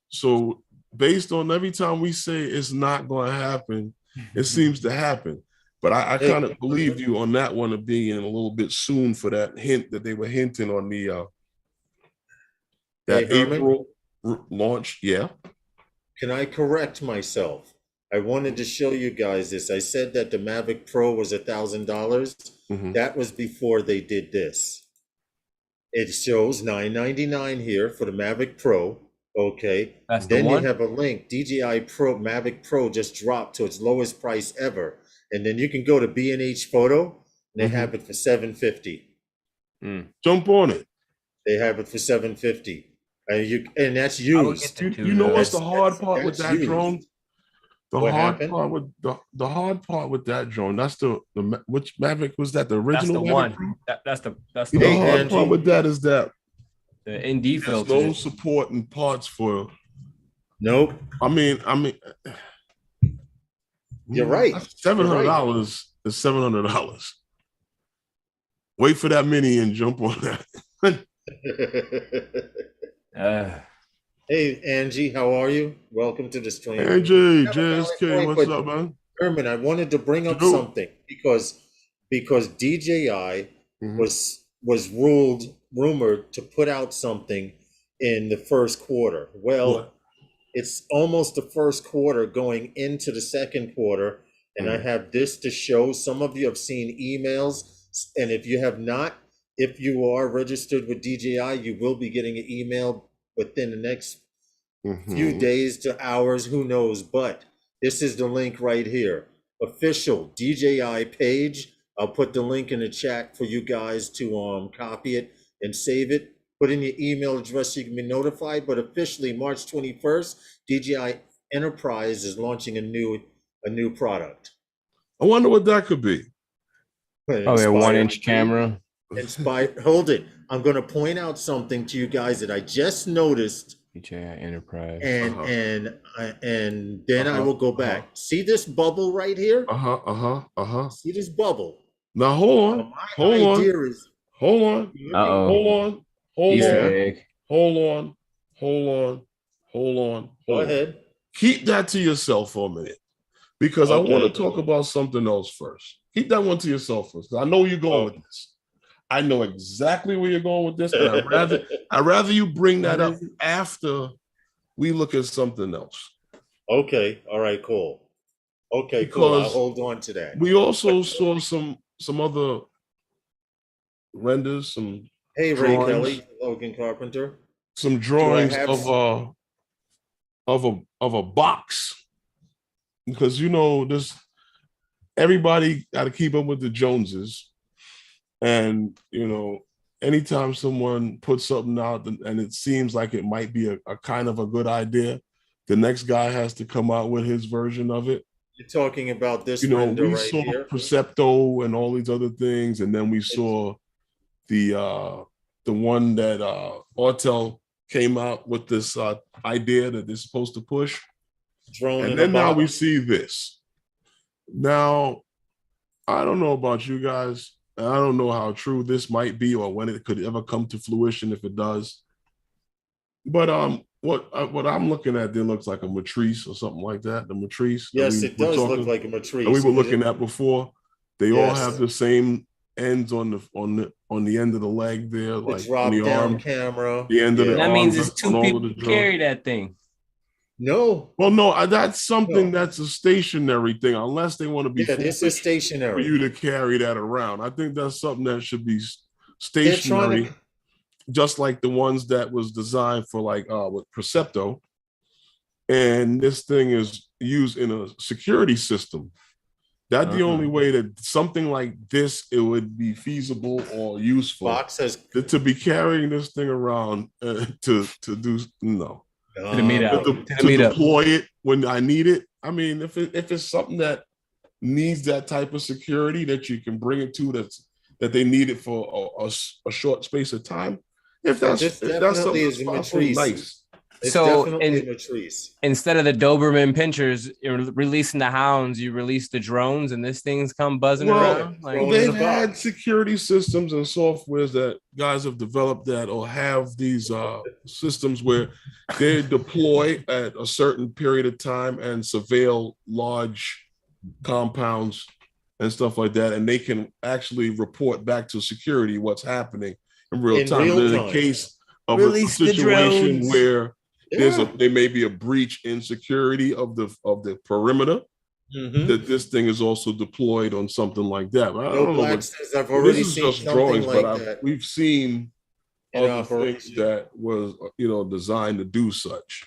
so based on every time we say it's not going to happen, it seems to happen. But I kind of believed you on that one of being a little bit soon for that hint that they were hinting on the that April launch. Yeah. Can I correct myself? I wanted to show you guys this. I said that the Mavic Pro was $1,000. Mm-hmm. That was before they did this. It shows $999 here for the Mavic Pro. Okay. That's the Then you one. have a link. DJI Pro Mavic Pro just dropped to its lowest price ever. And then you can go to B&H Photo, and they have it for $750. Jump on it. They have it for $750. And that's I would used. get the two, You know though. what's the hard part with that's that used. drone? The What hard happened? part with the hard part with that drone. That's which Mavic was that? The That's original the Mavic one. Pro? That's the The Hey, hard Angie. part with that is that the ND there's filter. no support and parts for. Nope. I mean, You're right. $700 is $700. Wait for that mini and jump on that. Hey, Angie, how are you? Welcome to the stream. AJ, Have a valid JSK, point, what's but up, man? Herman, I wanted to bring up Sure. something because DJI Mhm. was rumored to put out something in the first quarter. Well, What? it's almost the first quarter going into the second quarter, and I Mhm. have this to show. Some of you have seen emails, and if you have not, if you are registered with DJI, you will be getting an email within the next few Mhm. days to hours, who knows, but this is the link right here. Official DJI page. I'll put the link in the chat for you guys to copy it and save it. Put in your email address so you can be notified, but officially March 21st, DJI Enterprise is launching a new product. I wonder what that could be. Oh, yeah, Inspired- 1-inch camera. Hold it. I'm going to point out something to you guys that I just noticed, DJI Enterprise. and Uh-huh. and then I Uh-huh. will go back. See this bubble right here? See this bubble? Now hold Now, on. my Hold on. idea is Hold on. Uh-oh. Hold on. Hold Easter on. egg. Hold on. Hold on. Hold on. Go Hold on. ahead. Keep that to yourself for a minute, because I want Okay. to talk about something else first. Keep that one to yourself first. I know where you're going with this. I know exactly where you're going with this, and I'd rather you bring that up after we look at something else. Okay. All right. Cool. Okay. Cool. I'll Because hold on to that. we also saw some other renders, some Hey, Ray drawings. Kelly, Logan Carpenter. drawings have of a box, because this everybody got to keep up with the Joneses, and anytime someone puts something out and it seems like it might be a kind of a good idea, the next guy has to come out with his version of it. You're talking about this render We right saw here? Percepto and all these other things, and then we saw the one that Autel came out with this idea that they're supposed to push. Drone And in then a now box. we see this. Now, I don't know about you guys. I don't know how true this might be or when it could ever come to fruition, if it does. But what I'm looking at there looks like a matrice or something like that. The matrice. Yes, it does look like a matrice. And we were looking at before. They all Yes. have the same ends on the end of the leg there, The like drop on the down arm, camera. the end of the That arm, means it's on two all people of the carry that thing. No. Well, no, that's something No. that's a stationary thing, unless they want to be Yeah, this is foolish for stationary. you to carry that around. I think that's something that should be They're stationary, trying to. just like the ones that was designed for with Percepto. And this thing is used in a security system. That's the only way that something like this, it would be feasible or useful. Box has to be carrying this thing around to do no. To the meetup. To deploy it when I need it. I mean, if it's something that needs that type of security that you can bring it to, that they need it for a short space of time. If that's something is a matrice. nice. It's So, definitely a matrice. Instead of the Doberman pinchers, you're releasing the hounds, you release the drones, and this thing's come buzzing around. Well, they've had security systems and softwares that guys have developed that or have these systems where they deploy at a certain period of time and surveil large compounds and stuff like that, and they can actually report back to security what's happening in real time. In the case of Release a situation where Yeah. there may be a breach in security of the perimeter, that this thing is also deployed on something like that. I don't know. I've already This is seen just something drawings, like but that. we've seen in other things operation. that was, designed to do such.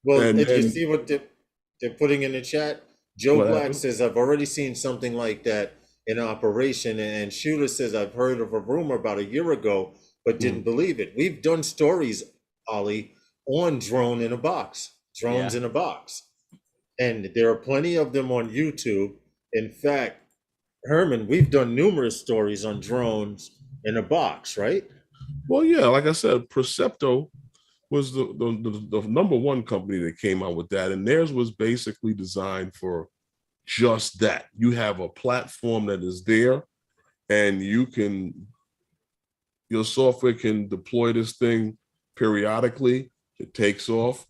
Well, And did you then see what they're putting in the chat? Joe what Black happened? says, I've already seen something like that in operation. And Shooter says, I've heard of a rumor about a year ago, but didn't Mm. believe it. We've done stories, Ollie, on drone in a box, drones Yeah. in a box. And there are plenty of them on YouTube. In fact, Herman, we've done numerous stories on drones in a box, right? Well, yeah, like I said, Percepto was the number one company that came out with that, and theirs was basically designed for just that. You have a platform that is there, and your software can deploy this thing periodically. It takes off,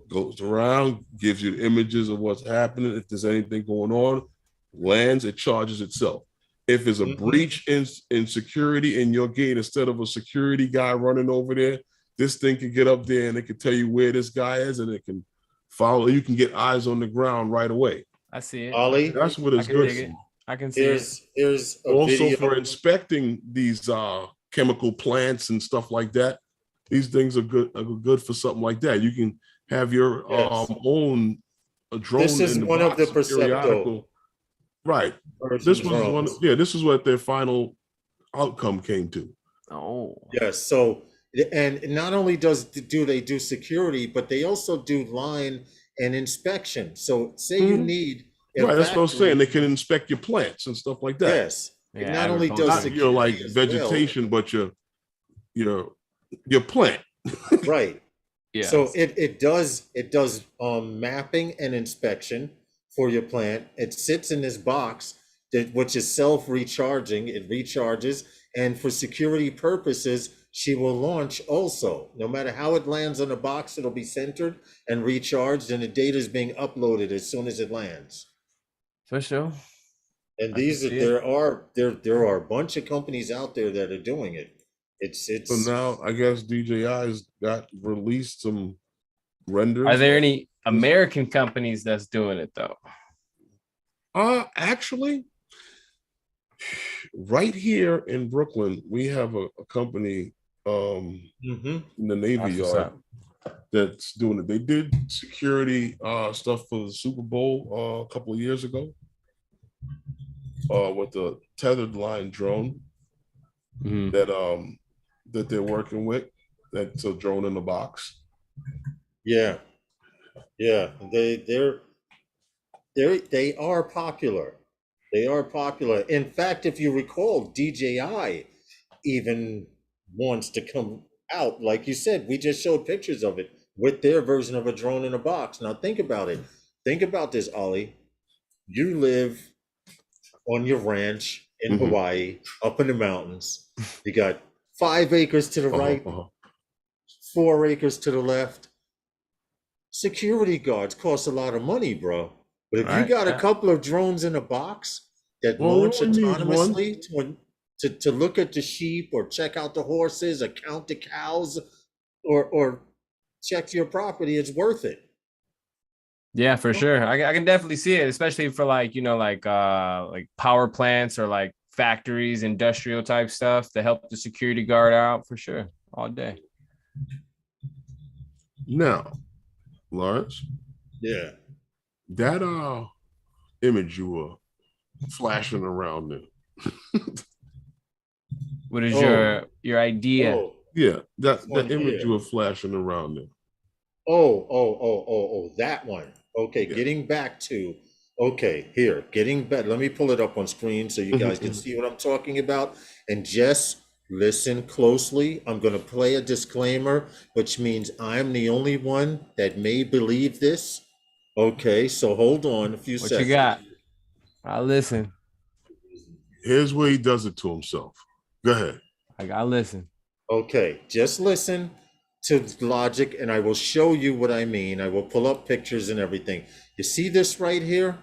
goes around, gives you images of what's happening. If there's anything going on, lands, it charges itself. If there's a breach in security in your gate, instead of a security guy running over there, this thing can get up there and it can tell you where this guy is, and it can follow. You can get eyes on the ground right away. I see it. Ollie, That's what I it's can good dig it. for. I can see it. Here's a Also video. for inspecting these chemical plants and stuff like that. These things are good for something like that. You can have your Yes. own drone This is in the one of the box, Percepto periodical. Right. This was one. Yeah, this is what their final outcome came to. Oh. Yes. So, and not only do they do security, but they also do line and inspection. So, say you need a Right, that's what I was saying. factory. They can inspect your plants and stuff like that. Yes. It Yeah, not only does agriculture. Not your like security as well. vegetation, but your plant. Right. Yeah. So it does mapping and inspection for your plant. It sits in this box which is self-recharging. It recharges, and for security purposes, she will launch also. No matter how it lands on the box, it'll be centered and recharged, and the data is being uploaded as soon as it lands. For sure. And I can see it. there are a bunch of companies out there that are doing it. It's So now I guess DJI's got released some renders. Are there any American companies that's doing it though? Actually, right here in Brooklyn, we have a company in the Navy Yard that's doing it. They did security stuff for the Super Bowl a couple of years ago with the tethered line drone that they're working with. That's a drone in the box. Yeah. They are popular. They are popular. In fact, if you recall, DJI even wants to come out. Like you said, we just showed pictures of it with their version of a drone in a box. Now think about it. Think about this, Ollie. You live on your ranch in Hawaii, up in the mountains. You got 5 acres to the right, 4 acres to the left. Security guards cost a lot of money, bro. But if you got a couple of drones in a box that launch autonomously to look at the sheep or check out the horses or count the cows or check your property, it's worth it. Yeah, for sure. I can definitely see it, especially for like power plants or like factories, industrial type stuff to help the security guard out for sure all day. Now, Lawrence. Yeah. That image you were flashing around there. What is your idea? Yeah, that image you were flashing around there. That one. Okay, yeah. Getting back. Let me pull it up on screen so you guys can see what I'm talking about. And just listen closely. I'm going to play a disclaimer, which means I'm the only one that may believe this. Okay, so hold on a few seconds. What you got? I'll listen. Here's where he does it to himself. Go ahead. I'll listen. Okay, just listen to logic and I will show you what I mean. I will pull up pictures and everything. You see this right here?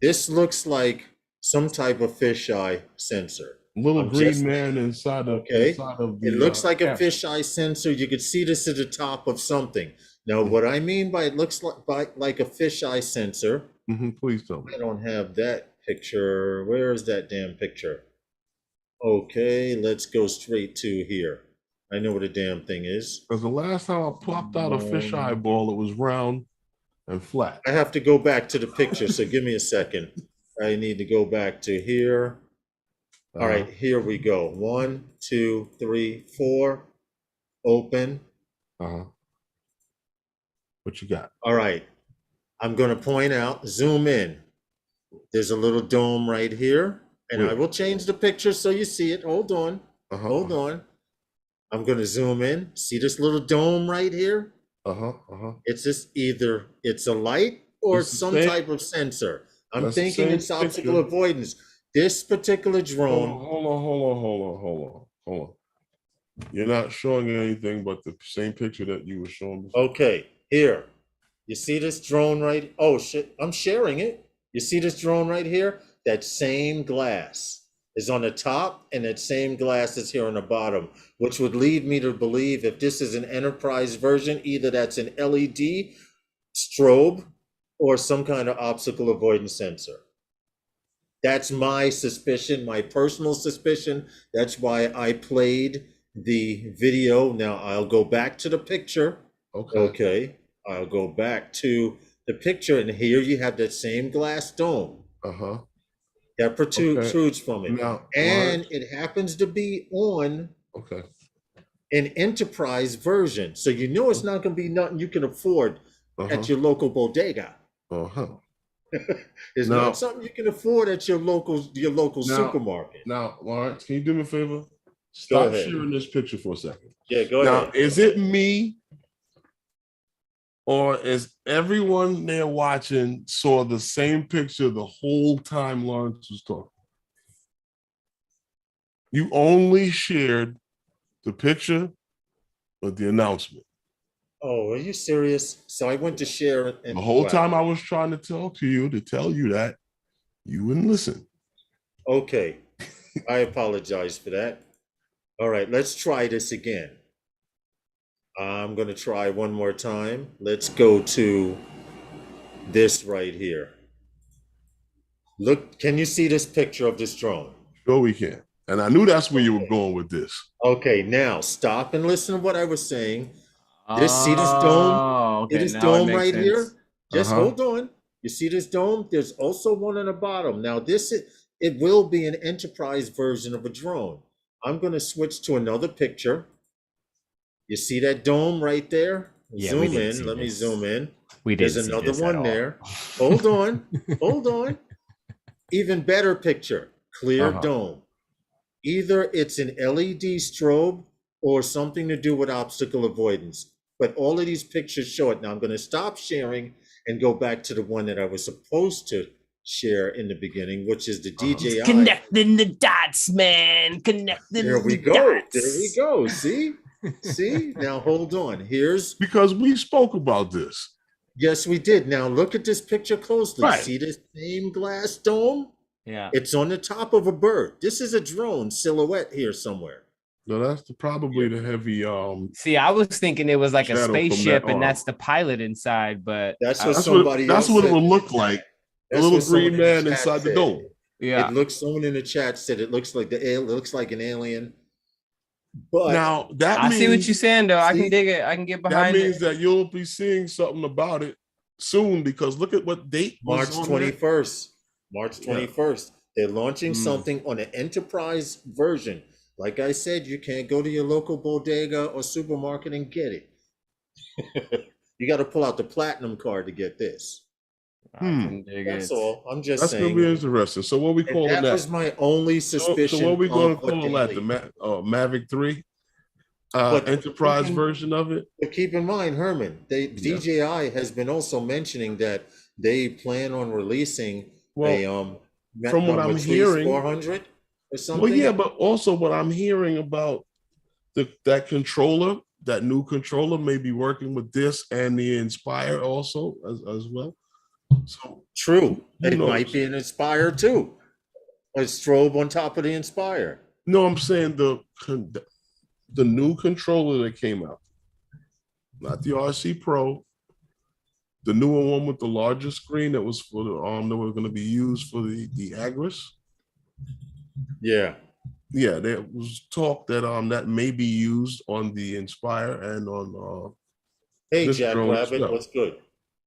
This looks like some type of fisheye sensor. Little green man inside of the, it looks like a fisheye sensor. You could see this at the top of something. Now, what I mean by it looks like a fisheye sensor. Please tell me. I don't have that picture. Where is that damn picture? Okay, let's go straight to here. I know what a damn thing is. Because the last time I popped out a fish eyeball, it was round and flat. I have to go back to the picture, so give me a second. I need to go back to here. All right, here we go. 1, 2, 3, 4. Open. What you got? All right. I'm going to point out, zoom in. There's a little dome right here, and I will change the picture so you see it. Hold on. Hold on. I'm going to zoom in. See this little dome right here? It's just either it's a light or some type of sensor. I'm thinking it's obstacle avoidance. This particular drone. Hold on. You're not showing anything but the same picture that you were showing before. Okay, here. You see this drone right? Oh shit, I'm sharing it. You see this drone right here? That same glass is on the top, and that same glass is here on the bottom, which would lead me to believe if this is an enterprise version, either that's an LED strobe or some kind of obstacle avoidance sensor. That's my suspicion, my personal suspicion. That's why I played the video. Now I'll go back to the picture. Okay. I'll go back to the picture, and here you have that same glass dome. That protrudes from it. Now, and it happens to be on an enterprise version. So you know it's not going to be nothing you can afford at your local bodega. It's not something you can afford at your local supermarket. Now, Lawrence, can you do me a favor? Stop sharing this picture for a second. Yeah, go ahead. Now, is it me, or is everyone there watching saw the same picture the whole time Lawrence was talking? You only shared the picture of the announcement. Oh, are you serious? So I went to share it. The whole time I was trying to talk to you, to tell you that, you wouldn't listen. Okay. I apologize for that. All right, let's try this again. I'm going to try one more time. Let's go to this right here. Look, can you see this picture of this drone? Sure we can. And I knew that's where you were going with this. Okay, now stop and listen to what I was saying. See this dome? Okay, this dome right sense. Here? Just hold on. You see this dome? There's also one on the bottom. Now it will be an enterprise version of a drone. I'm going to switch to another picture. You see that dome right there? Yeah, zoom in. Let me zoom in. There's another one there. Hold on. Hold on. Even better picture. Clear dome. Either it's an LED strobe or something to do with obstacle avoidance. But all of these pictures show it. Now I'm going to stop sharing and go back to the one that I was supposed to share in the beginning, which is the DJI. Connecting the dots, man. Connecting There we the go. dots. There we go. See? See? Now hold on. Here's because we spoke about this. Yes, we did. Now look at this picture closely. Right. See this same glass dome? Yeah. It's on the top of a bird. This is a drone silhouette here somewhere. No, that's probably the heavy See, I was thinking it was like a shadow from spaceship that and arm. that's the pilot inside, but That's what that's what it would look like. A little green man inside the dome. yeah. It looks, someone in the chat said it looks like it looks like an alien. But now that I means, see what you're saying though. I can dig it. I can get behind it. That means that you'll be seeing something about it soon, because look at what date March was on 21st. March 21st. They're launching something on an enterprise version. Like I said, you can't go to your local bodega or supermarket and get it. You got to pull out the platinum card to get this. That's all. I'm just saying. That's gonna be interesting. So what we call that? That was my only suspicion. So what we going to call that? The Mavic 3 enterprise version of it. But keep in mind, Herman, DJI has been also mentioning that they plan on releasing from what I'm hearing, 400 or something. Well, yeah, but also what I'm hearing about that controller, that new controller, may be working with this and the Inspire also as well. So true, it might be an Inspire too. A strobe on top of the Inspire. No, I'm saying the new controller that came out, not the RC Pro, the newer one with the larger screen that was for the that were going to be used for the Agris. Yeah. Yeah, there was talk that that may be used on the Inspire and on Hey, this drone as Jackrabbit, well. what's good?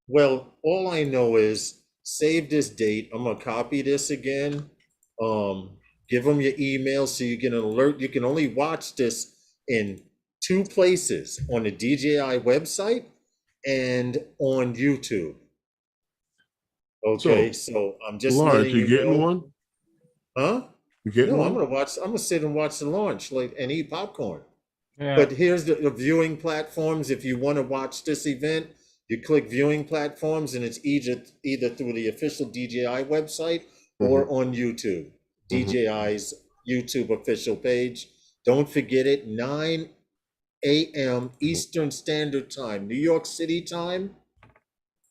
Well, all I know is save this date. I'm gonna copy this again. Um, Give them your email so you get an alert. You can only watch this in two places, on the DJI website and on YouTube. Okay, So, so I'm just Lawrence, letting you you getting know. one? Huh? You getting No, one? I'm gonna sit and watch the launch like and eat popcorn. Yeah. But here's the viewing platforms. If you want to watch this event, you click viewing platforms, and it's either through the official DJI website or Mm-hmm. on YouTube, Mm-hmm. DJI's YouTube official page. Don't forget it, 9 a.m. Mm-hmm. Eastern Standard Time, New York City time,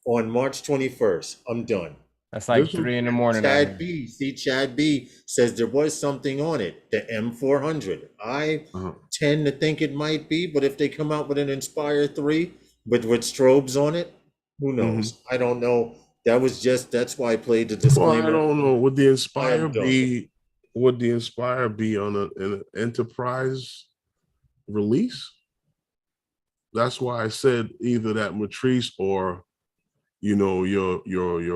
on March 21st. I'm done. That's This like one, 3 in the morning out Chad here. B, see, Chad B says there was something on it, the M400. I uh-huh. tend to think it might be, but if they come out with an Inspire 3 with strobes on it, who Mm-hmm. knows? I don't know. That's why I played the Well, I disclaimer. don't know. Would the I Inspire am done. be? Would the Inspire be on an enterprise release? That's why I said either that Matrice or your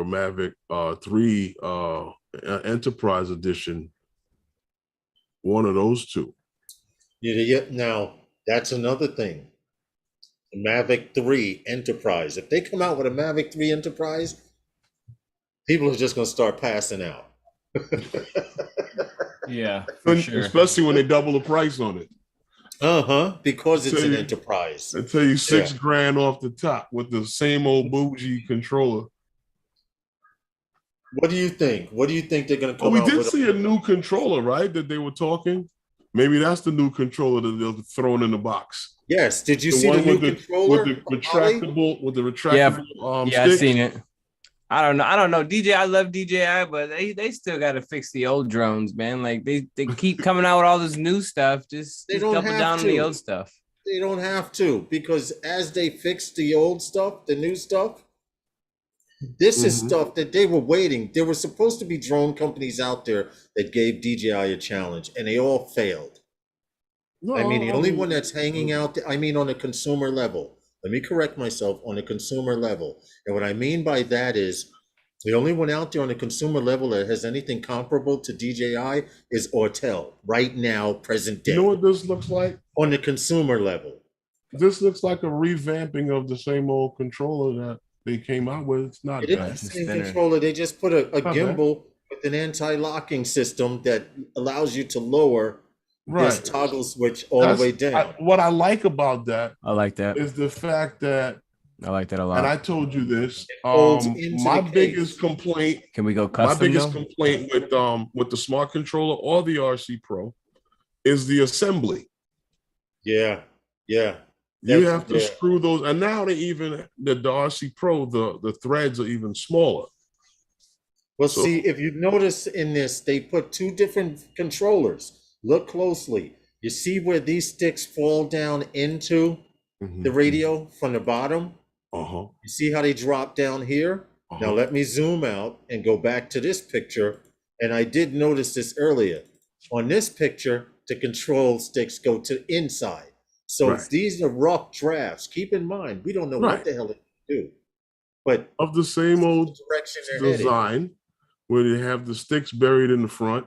Mavic 3 Enterprise Edition. One of those two. Yeah, now, that's another thing. The Mavic 3 Enterprise. If they come out with a Mavic 3 Enterprise, people are just going to start passing out. Yeah, for sure. Especially when they double the price on it. Because it's an enterprise. I tell you, $6,000 off the top with the same old bougie controller. What do you think? What do you think they're going to Oh, come we out did with? see a new controller, right? That they were talking. Maybe that's the new controller that they're throwing in the box. Yes. Did you see the new controller? With the retractable Yeah, I've seen it. I don't know. DJI, I love DJI, but they still got to fix the old drones, man. Like they keep coming out with all this new stuff. Just double down on the old stuff. They don't have to, because as they fix the old stuff, the new stuff, this is stuff that they were waiting. There were supposed to be drone companies out there that gave DJI a challenge, and they all failed. No, I mean, the only one that's hanging out there, on a consumer level. Let me correct myself, on a consumer level. And what I mean by that is the only one out there on a consumer level that has anything comparable to DJI is Autel right now, present day. You know what this looks like? On the consumer level. This looks like a revamping of the same old controller that they came out with. It's not It is bad. the same controller. They just put a gimbal with an anti-locking system that allows you to lower this toggle switch all the way down. What I like about that, I like that, is the fact that I like that a lot. And I told you this. My biggest complaint. Can we go custom? My biggest complaint with the smart controller or the RC Pro is the assembly. Yeah. You have to screw those, and now the RC Pro, the threads are even smaller. Well, see, if you notice in this, they put two different controllers. Look closely. You see where these sticks fall down into the radio from the bottom? You see how they drop down here? Now let me zoom out and go back to this picture. And I did notice this earlier. On this picture, the control sticks go to inside. So these are rough drafts. Keep in mind, we don't know what the hell they do. But of the same old design, where they have the sticks buried in the front.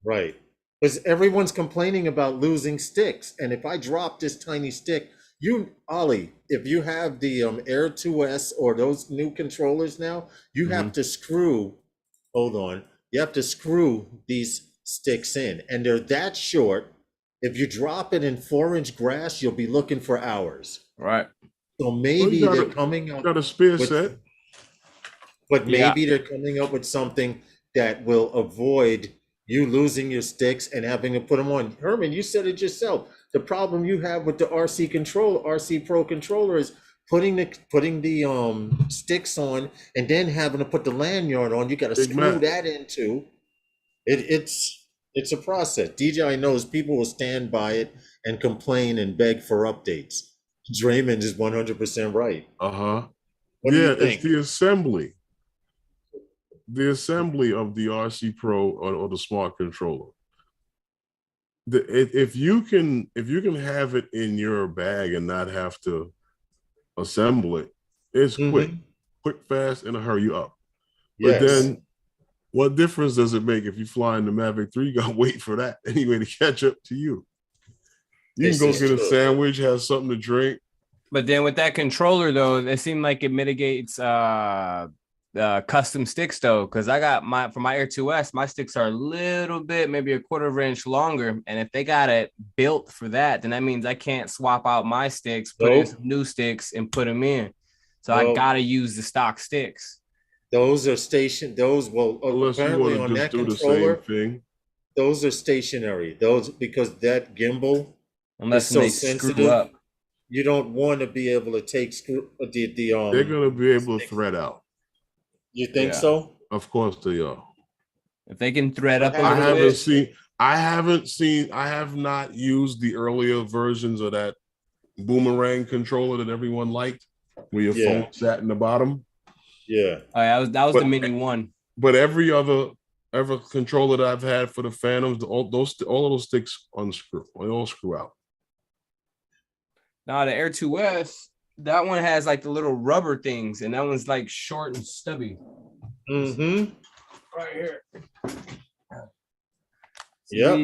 Right. Because everyone's complaining about losing sticks. And if I drop this tiny stick, Ollie, if you have the Air 2S or those new controllers now, you have to screw, you have to screw these sticks in. And they're that short. If you drop it in 4-inch grass, you'll be looking for hours. Right. So maybe they're coming up. Got a spear set. But maybe they're coming up with something that will avoid you losing your sticks and having to put them on. Herman, you said it yourself. The problem you have with the RC Pro controller is putting the sticks on and then having to put the lanyard on. You got to screw that into it. It's a process. DJI knows people will stand by it and complain and beg for updates. Draymond is 100% right. What do you think? It's the assembly. The assembly of the RC Pro or the smart controller. if you can have it in your bag and not have to assemble it, it's quick, fast, and a hurry up. But Yes. then, what difference does it make if you fly in the Mavic 3? You gotta wait for that anyway to catch up to you. You can go get a sandwich, have something to drink. But then with that controller though, it seemed like it mitigates custom sticks though, because I got for my Air 2S, my sticks are a little bit, maybe a quarter of an inch longer, and if they got it built for that, then that means I can't swap out my sticks, put in some new sticks, and put them in. So I gotta use the stock sticks. Those are unless apparently you want to just do controller, the same thing. Those are stationary. Those, because that gimbal unless is so they sensitive. Screw up. You don't want to be able to take They're gonna be able to thread out. You think so? Of course they are. If they can thread up, I have not used the earlier versions of that boomerang controller that everyone liked, where your phone sat in the bottom. Yeah. That was the mini one. But every other controller that I've had for the Phantoms, all of those sticks unscrew. They all screw out. Now the Air 2S, that one has like the little rubber things, and that one's like short and stubby. Mm-hmm. Right here. Yeah.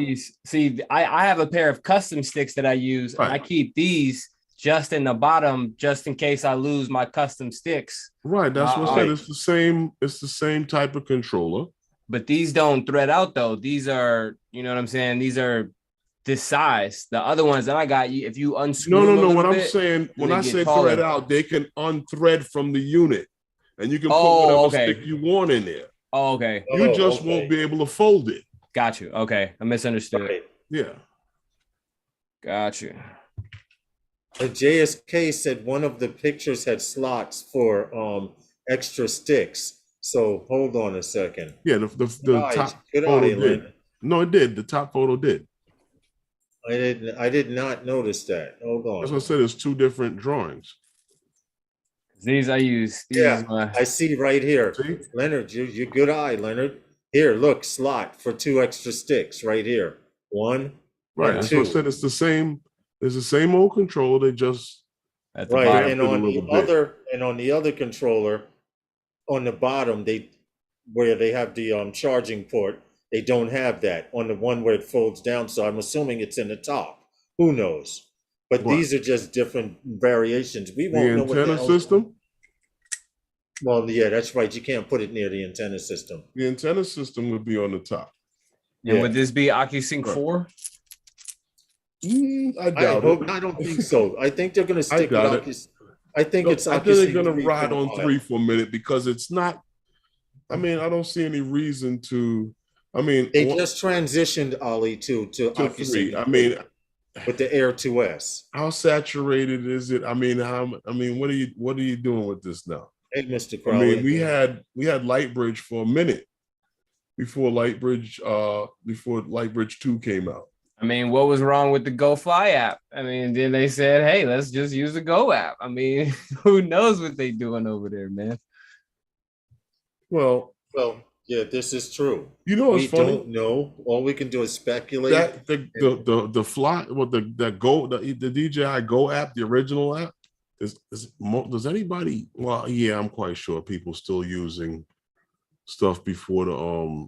See, I have a pair of custom sticks that I use, and I keep these just in the bottom, just in case I lose my custom sticks. Right. That's what I said. It's the same. It's the same type of controller. But these don't thread out though. These are, you know what I'm saying? These are this size. The other ones that I got, if you unscrew no. What I'm saying, when I say thread out, they can unthread from the unit, and you can put whatever stick you want in there. Oh, okay. You just won't be able to fold it. Got you. Okay, I misunderstood. Right. Yeah. Got you. The JSK said one of the pictures had slots for extra sticks. So hold on a second. Yeah, the top photo did. No, it did. The top photo did. I did not notice that. Hold on. As I said, it's two different drawings. These I use. I see right here. See? Leonard, you good eye, Leonard. Here, look, slot for 2 extra sticks right here. 1. Right. As I said, it's the same. It's the same old controller. They just right. And on the other controller, on the bottom, where they have the charging port, they don't have that on the one where it folds down. So I'm assuming it's in the top. Who knows? But these are just different variations. We won't know what the antenna system. Well, yeah, that's right. You can't put it near the antenna system. The antenna system would be on the top. And would this be OcuSync 4? I doubt it. I don't think so. I think they're going to stick with OcuSync. I think it's OcuSync. I think they're going to ride on 3 for a minute because it's not. I mean, I don't see any reason to. I mean, they just transitioned Ollie to OcuSync 3. I mean, with the Air 2S. How saturated is it? I mean, what are you doing with this now? Hey, Mr. Crowley. I mean, we had Lightbridge for a minute before Lightbridge 2 came out. I mean, what was wrong with the Go Fly app? I mean, then they said, hey, let's just use the Go app. I mean, who knows what they doing over there, man? Well, yeah, this is true. You know what's funny? We don't know. All we can do is speculate. That the DJI Go app, the original app, does anybody? Well, yeah, I'm quite sure people still using stuff before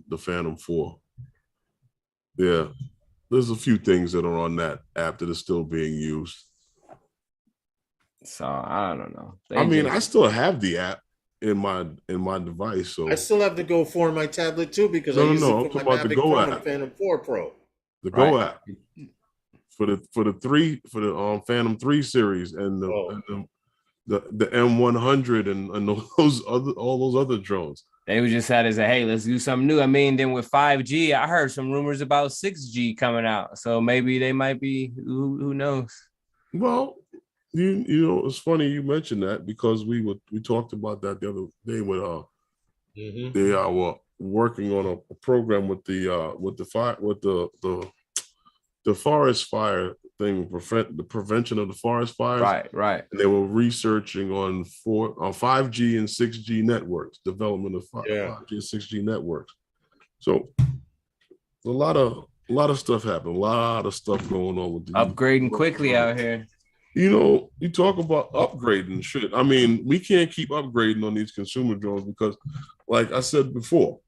the Phantom 4. Yeah, there's a few things that are on that app that are still being used. So I don't know. I still have the app in my device. So I still have the Go 4 on my tablet too because I use it for my Mavic Pro and Phantom 4 Pro. The Go app for the Phantom 3 series and the M100 and all those other drones. They would just had as a hey, let's do something new. I mean, then with 5G, I heard some rumors about 6G coming out. So maybe they might be. Who knows? Well, you know, it's funny you mentioned that because we talked about that the other day with they are working on a program with the forest fire thing, the prevention of the forest fires. Right. And they were researching on 5G and 6G networks, development of 5G and 6G networks. So a lot of A lot of stuff happened. A lot of stuff going on with the Upgrading quickly out here. You know, you talk about upgrading shit. I mean, we can't keep upgrading on these consumer drones because, like I said before,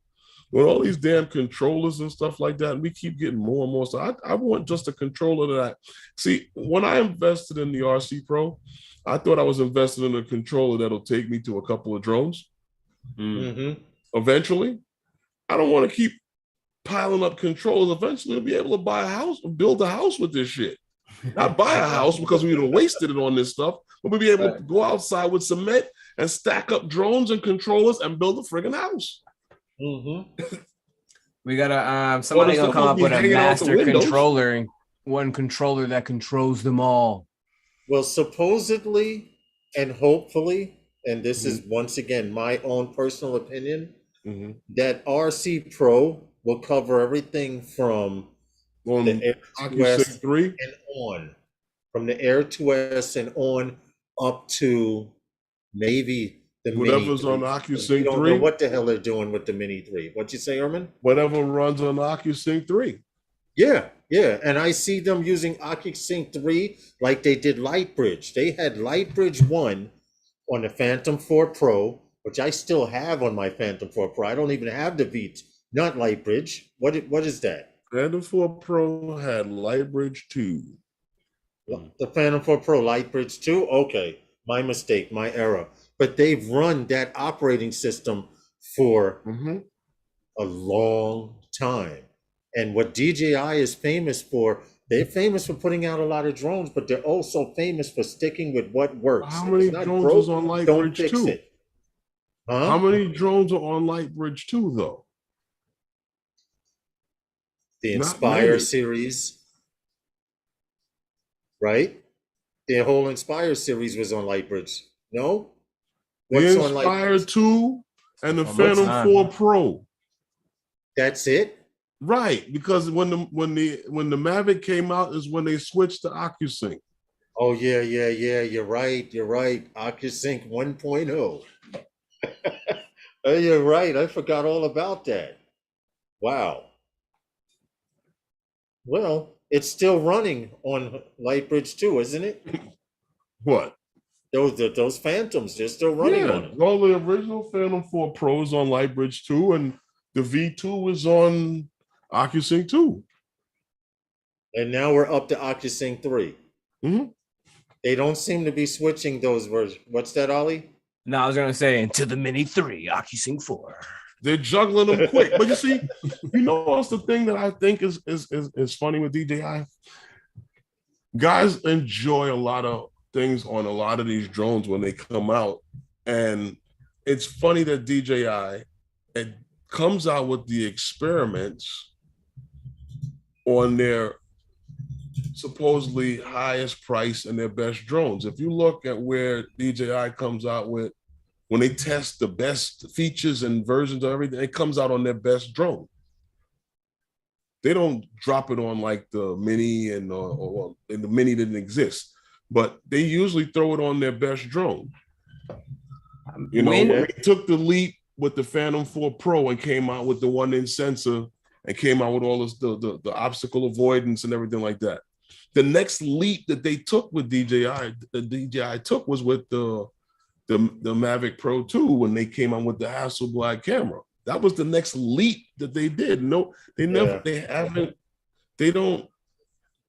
with all these damn controllers and stuff like that, we keep getting more and more. So I want just a controller that see, when I invested in the RC Pro, I thought I was invested in a controller that'll take me to a couple of drones. Mm-hmm. Eventually, I don't want to keep piling up controllers. Eventually, we'll be able to buy a house, build a house with this shit. Not buy a house because we would have wasted it on this stuff, but we'll be able to go outside with cement and stack up drones and controllers and build a friggin' house. Mm-hmm. We gotta somebody gonna come up with a master controller and one controller that controls them all. Well, supposedly and hopefully, and this is once again my own personal opinion, that RC Pro will cover everything from the Air 2S 3 and on, from the Air 2S and on up to maybe the whatever's Mini 3. on OcuSync 3. We don't know what the hell they're doing with the Mini 3. What'd you say, Erman? Whatever runs on OcuSync 3. Yeah, yeah. And I see them using OcuSync 3 like they did Lightbridge. They had Lightbridge 1 on the Phantom 4 Pro, which I still have on my Phantom 4 Pro. I don't even have the V, not Lightbridge. What is that? Phantom 4 Pro had Lightbridge 2. The Phantom 4 Pro Lightbridge 2? Okay, my mistake, my error. But they've run that operating system for a long time. And what DJI is famous for, they're famous for putting out a lot of drones, but they're also famous for sticking with what works. How many drones is on Lightbridge 2? Huh? How many drones are on Lightbridge 2, though? The Inspire series, right? The whole Inspire series was on Lightbridge. No? What's the Inspire 2 and the Phantom 4 Pro. That's it? Right, because when the Mavic came out is when they switched to OcuSync. Oh yeah. You're right. OcuSync 1.0. Oh, you're right. I forgot all about that. Wow. Well, it's still running on Lightbridge 2, isn't it? What? Those Phantoms, they're still running on it. All the original Phantom 4 Pros on Lightbridge 2, and the V2 is on OcuSync 2. And now we're up to OcuSync 3. They don't seem to be switching those versions. What's that, Ollie? No, I was going to say, into the Mini 3, OcuSync 4. They're juggling them quick. But you see, you know what's the thing that I think is funny with DJI? Guys enjoy a lot of things on a lot of these drones when they come out. And it's funny that DJI comes out with the experiments on their supposedly highest price and their best drones. If you look at where DJI comes out with, when they test the best features and versions of everything, it comes out on their best drone. They don't drop it on like the Mini and the Mini didn't exist, but they usually throw it on their best drone. You know, they took the leap with the Phantom 4 Pro and came out with the 1-inch sensor and came out with all this, the obstacle avoidance and everything like that. The next leap that they took with DJI, the DJI took was with the Mavic Pro 2 when they came out with the Hasselblad camera. That was the next leap that they did. No, they never, they don't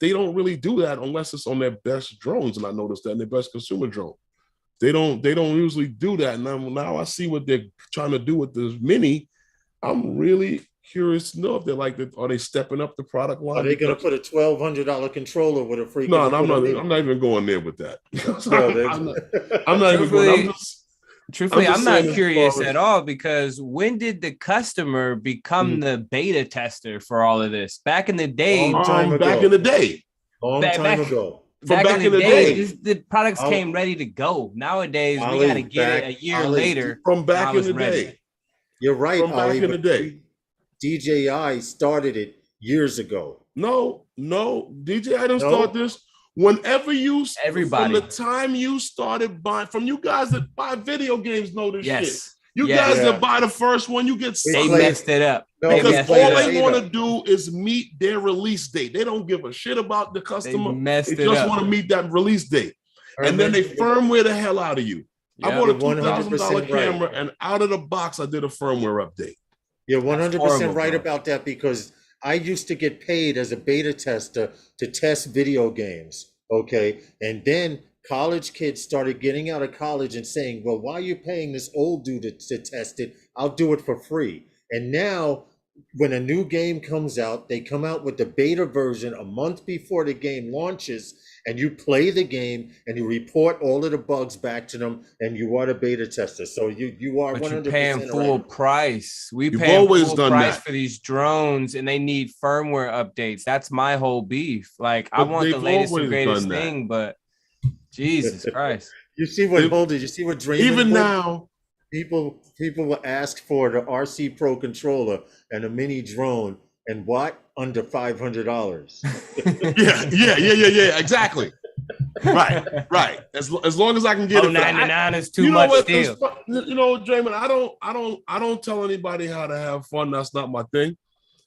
really do that unless it's on their best drones. And I noticed that in their best consumer drone. They don't usually do that. Now I see what they're trying to do with this Mini. I'm really curious to know if they're like, are they stepping up the product line? Are they going to put a $1,200 controller with a freaking? No, I'm not even going there with that. I'm not even going. Truthfully, I'm not curious at all, because when did the customer become the beta tester for all of this? Back in the day. Back in the day. Back in the day, the products came ready to go. Nowadays, we got to get it a year later. From back in the day. You're right, from back in the day. DJI started it years ago. No, DJI didn't start this. Whenever everybody, from the time you started buying, from you guys that buy video games know this shit. You Yeah. guys that buy the first one, you get They something. messed it up. No, They Because messed all it they up. want to do is meet their release date. They don't give a shit about the They customer. messed They it just up. want to meet that release date. And then they firmware the hell out of you. I bought a You're 100% $2,000 camera, right. and out of the box, I did a firmware update. You're 100% right bro. about that, because I used to get paid as a beta tester to test video games. Okay. And then college kids started getting out of college and saying, well, why are you paying this old dude to test it? I'll do it for free. And now when a new game comes out, they come out with the beta version a month before the game launches, and you play the game and you report all of the bugs back to them, and you are the beta tester. So you are But 100% you're paying full right. price. We You've paying always full done price that. for these drones, and they need firmware updates. That's my whole beef. Like, I But want the they've latest and always greatest done that. thing, but Jesus Christ. You see what? They- Hold it. You see what Draymond Even put? now, People will ask for the RC Pro controller and a mini drone, and what? Under $500. yeah, exactly. Right. As long as I can get it. For that. 99 is too You know much what? still. You know, Draymond, I don't tell anybody how to have fun. That's not my thing.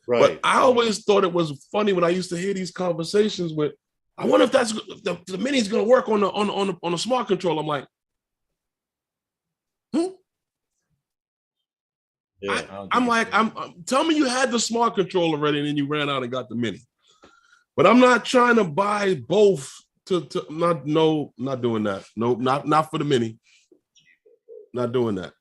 Right. But I always thought it was funny when I used to hear these conversations with, I wonder if that's the mini's going to work on the smart control. I'm like, Yeah. I'm tell me you had the smart control already and then you ran out and got the mini. But I'm not trying to buy both to not doing that. No, not for the mini. Not doing that.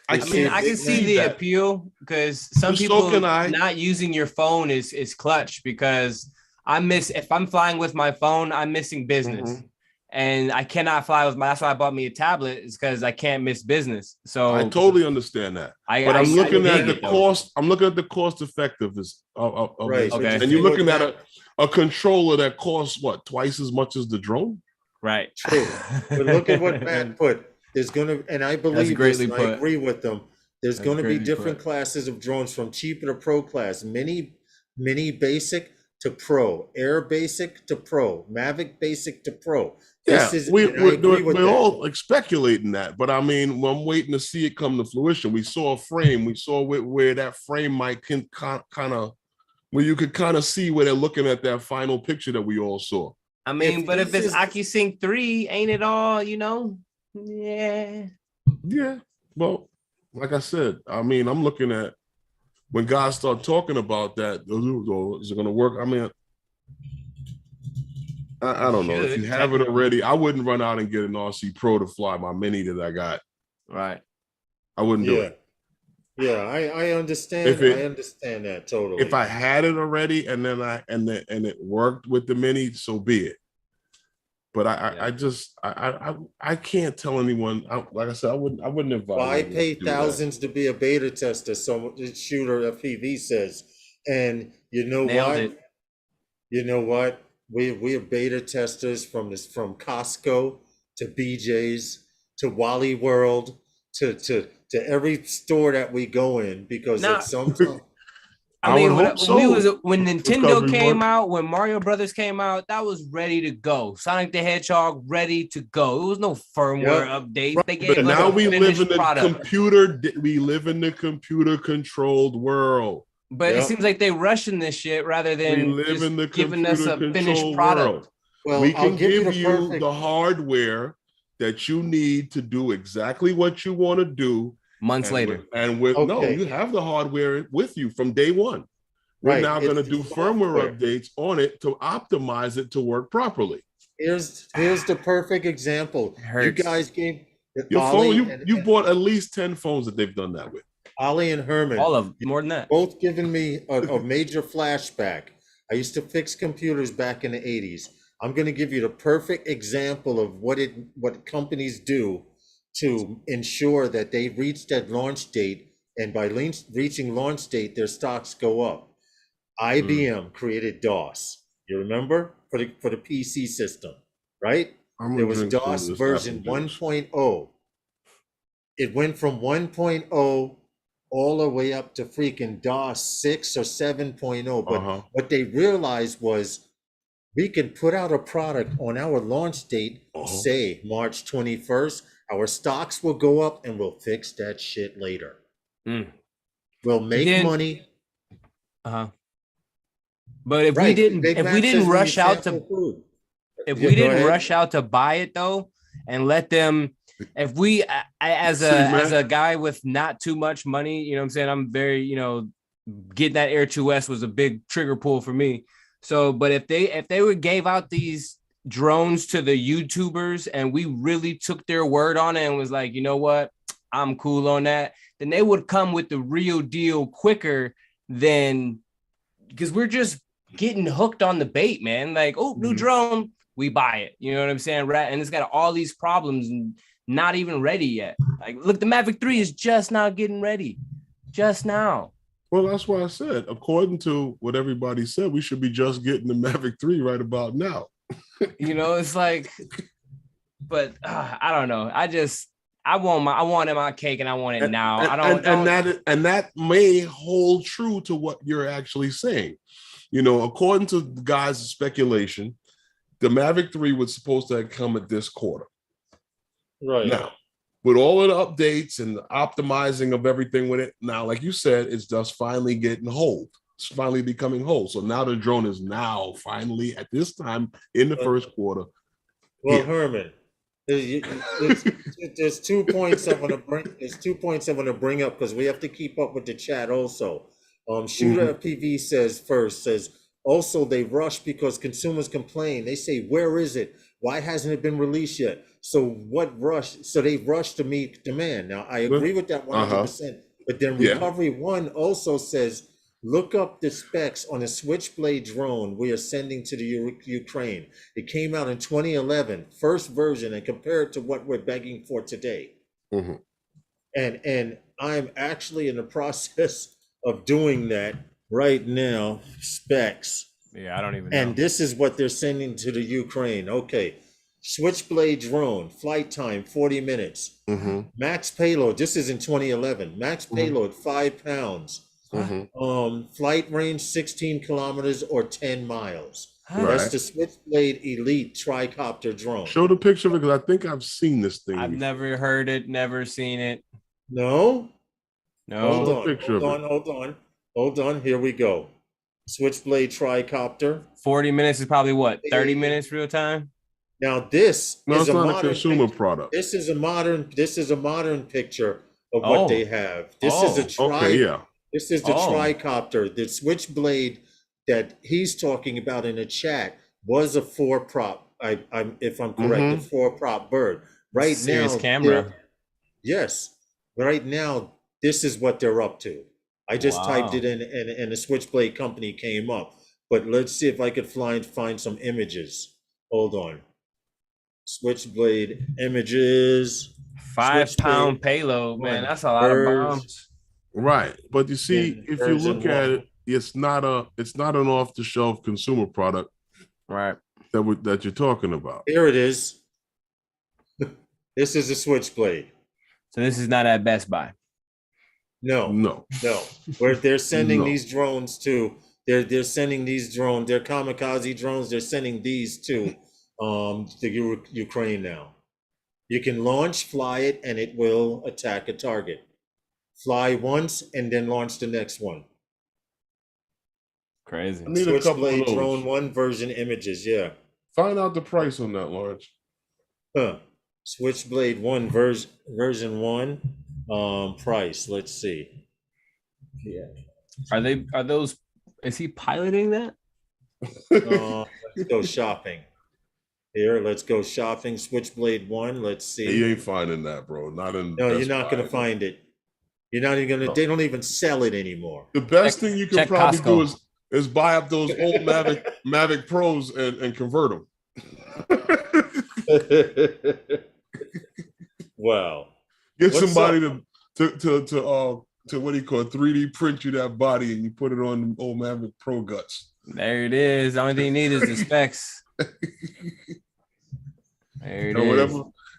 I can see the appeal, because some people not using your phone is clutch, because if I'm flying with my phone, I'm missing business. Mm-hmm. And I cannot fly with that's why I bought me a tablet, is because I can't miss business. So I totally understand that. But I'm looking at the cost. I'm looking at the cost effectiveness of right. Okay. And you're looking at a controller that costs what, twice as much as the drone? Right. True. But look at what Matt put. There's gonna, and I believe this, and I agree with them. There's going to be different classes of drones, from cheaper to pro class, mini basic to pro, air basic to pro, Mavic basic to pro. Yeah, we're all speculating that, but I mean, I'm waiting to see it come to fruition. We saw a frame. We saw where that frame might kind of, where you could kind of see where they're looking at that final picture that we all saw. I mean, but if it's AccuSync 3, ain't it all, Yeah. Well, like I said, I mean, I'm looking at when guys start talking about that, is it going to work? I mean, I don't know. If you have it already, I wouldn't run out and get an RC Pro to fly my mini that I got. Right. I wouldn't do it. Yeah, I understand. I understand that totally. If I had it already and then it worked with the mini, so be it. But I can't tell anyone. Like I said, I wouldn't advise. Well, I pay thousands to be a beta tester. So the shooter FPV says, and you know what? You know what? We are beta testers from Costco to BJ's to Wally World to every store that we go in, because at some time. I mean, when Nintendo came out, when Mario Brothers came out, that was ready to go. Sonic the Hedgehog, ready to go. It was no firmware update. Right. They gave us now we live in the product. computer. We live in the computer-controlled world. But it seems like they're rushing this shit rather than just giving us a finished product. World. Well, we can give you the hardware that you need to do exactly what you want to do. Months later. No, you have the hardware with you from day one. We're now going to do firmware updates on it to optimize it to work properly. Here's the perfect example. You guys gave your phone. You bought at least 10 phones that they've done that with. Ollie and Herman, all of them, more than that, both giving me a major flashback. I used to fix computers back in the 80s. I'm going to give you the perfect example of what companies do to ensure that they reach that launch date, and by reaching launch date, their stocks go up. IBM created DOS. You remember, for the PC system, right? There was DOS version 1.0. It went from 1.0 all the way up to freaking DOS 6 or 7.0. But what they realized was, we can put out a product on our launch date, say March 21st. Our stocks will go up and we'll fix that shit later. Mm. We'll make money. But if Right. we didn't rush out to food. if we didn't rush out to buy it though, and let them, if we as a guy with not too much money, you know what I'm saying, I'm very, you know, getting that Air 2S was a big trigger pull for me. So, but if they would gave out these drones to the YouTubers and we really took their word on it and was like, you know what, I'm cool on that, then they would come with the real deal quicker than, because we're just getting hooked on the bait, man. Like, oh, new drone, we buy it. You know what I'm saying? Right. And it's got all these problems and not even ready yet. Like, look, the Mavic 3 is just now getting ready. Just now. Well, that's why I said, according to what everybody said, we should be just getting the Mavic 3 right about now. You know, it's like, but I don't know. I want it my cake and I want it now. And that may hold true to what you're actually saying. You know, according to the guys' speculation, the Mavic 3 was supposed to come at this quarter. Right. Now, with all of the updates and the optimizing of everything with it, now, like you said, it's just finally getting whole. It's finally becoming whole. So now the drone is now finally at this time in the first quarter. Well, Herman, there's 2 points I want to bring. There's 2 points I want to bring up because we have to keep up with the chat also. Shooter PV says also they rush because consumers complain. They say, where is it? Why hasn't it been released yet? So what rush? So they rush to meet demand. Now I agree with that 100%. But then Recovery One also says, look up the specs on a Switchblade drone we are sending to the Ukraine. It came out in 2011, first version, and compare it to what we're begging for today. And I'm actually in the process of doing that right now. Specs. Yeah, I don't even know. And this is what they're sending to the Ukraine. Okay. Switchblade drone, flight time 40 minutes. Max payload, this is in 2011. Max payload 5 pounds. Flight range 16 kilometers or 10 miles. That's the Switchblade Elite tricopter drone. Show the picture because I think I've seen this thing. I've never heard it, never seen it. No. Hold on. Here we go. Switchblade tricopter. 40 minutes is probably what? 30 minutes real time? Now this is a modern consumer product. This is a modern picture of what they have. This is a This is the tricopter. The Switchblade that he's talking about in the chat was a 4-prop. If I'm correct, a 4-prop bird. Right now, camera. Yes. Right now, this is what they're up to. I just typed it in and the Switchblade company came up. But let's see if I could find some images. Hold on. Switchblade images. 5-pound payload, man. That's a lot of bombs. Right. But you see, if you look at it, it's not an off-the-shelf consumer product. Right. That you're talking about. Here it is. This is a Switchblade. So this is not at Best Buy. No. Where they're sending these drones to, they're sending these drones, they're kamikaze drones, they're sending these to the Ukraine now. You can launch, fly it, and it will attack a target. Fly once and then launch the next one. Crazy. Switchblade drone 1 version images, Find out the price on that, Lawrence. Switchblade 1 version 1 price. Let's see. Are those? Is he piloting that? Let's go shopping. Here, let's go shopping. Switchblade 1. Let's see. You ain't finding that, bro. Not in. No, you're not gonna find it. You're not even gonna. They don't even sell it anymore. The best thing you can probably do is buy up those old Mavic Pros and convert them. Wow. Get somebody to what do you call it, 3D print you that body and you put it on the old Mavic Pro guts. There it is. The only thing you need is the specs. There it is.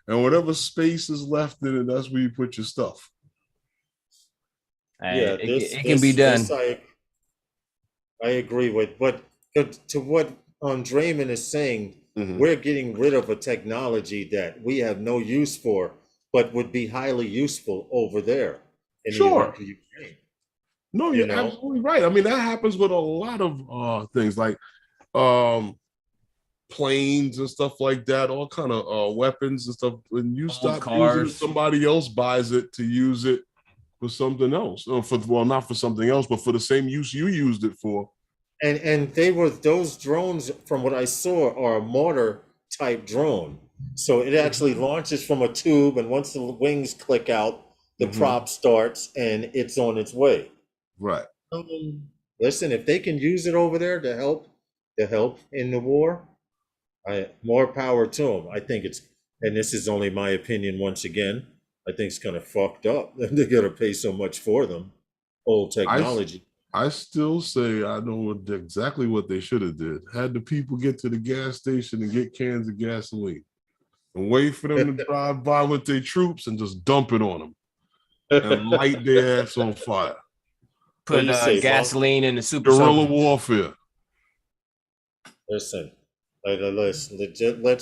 Whatever space is left in it, that's where you put your stuff. It can be done. I agree with, but to what Draymond is saying, we're getting rid of a technology that we have no use for but would be highly useful over there in the event Sure. of Ukraine. No, You you're know? absolutely right. I mean, that happens with a lot of things like planes and stuff like that, all kind of weapons and stuff. When you Old stop using it, cars. somebody else buys it to use it for something else. Or not for something else, but for the same use you used it for. And those drones, from what I saw, are a mortar type drone. So it actually launches from a tube, and once the wings click out, the prop starts and it's on its way. Right. Listen, if they can use it over there to help in the war, more power to them. I think it's, and this is only my opinion once again, I think it's kind of fucked up that they got to pay so much for them. Old technology. I still say I know exactly what they should have did. Had the people get to the gas station and get cans of gasoline and wait for them to drive by with their troops and just dump it on them and light their ass on fire. Put gasoline in the super guerrilla soaker. warfare. Listen, let's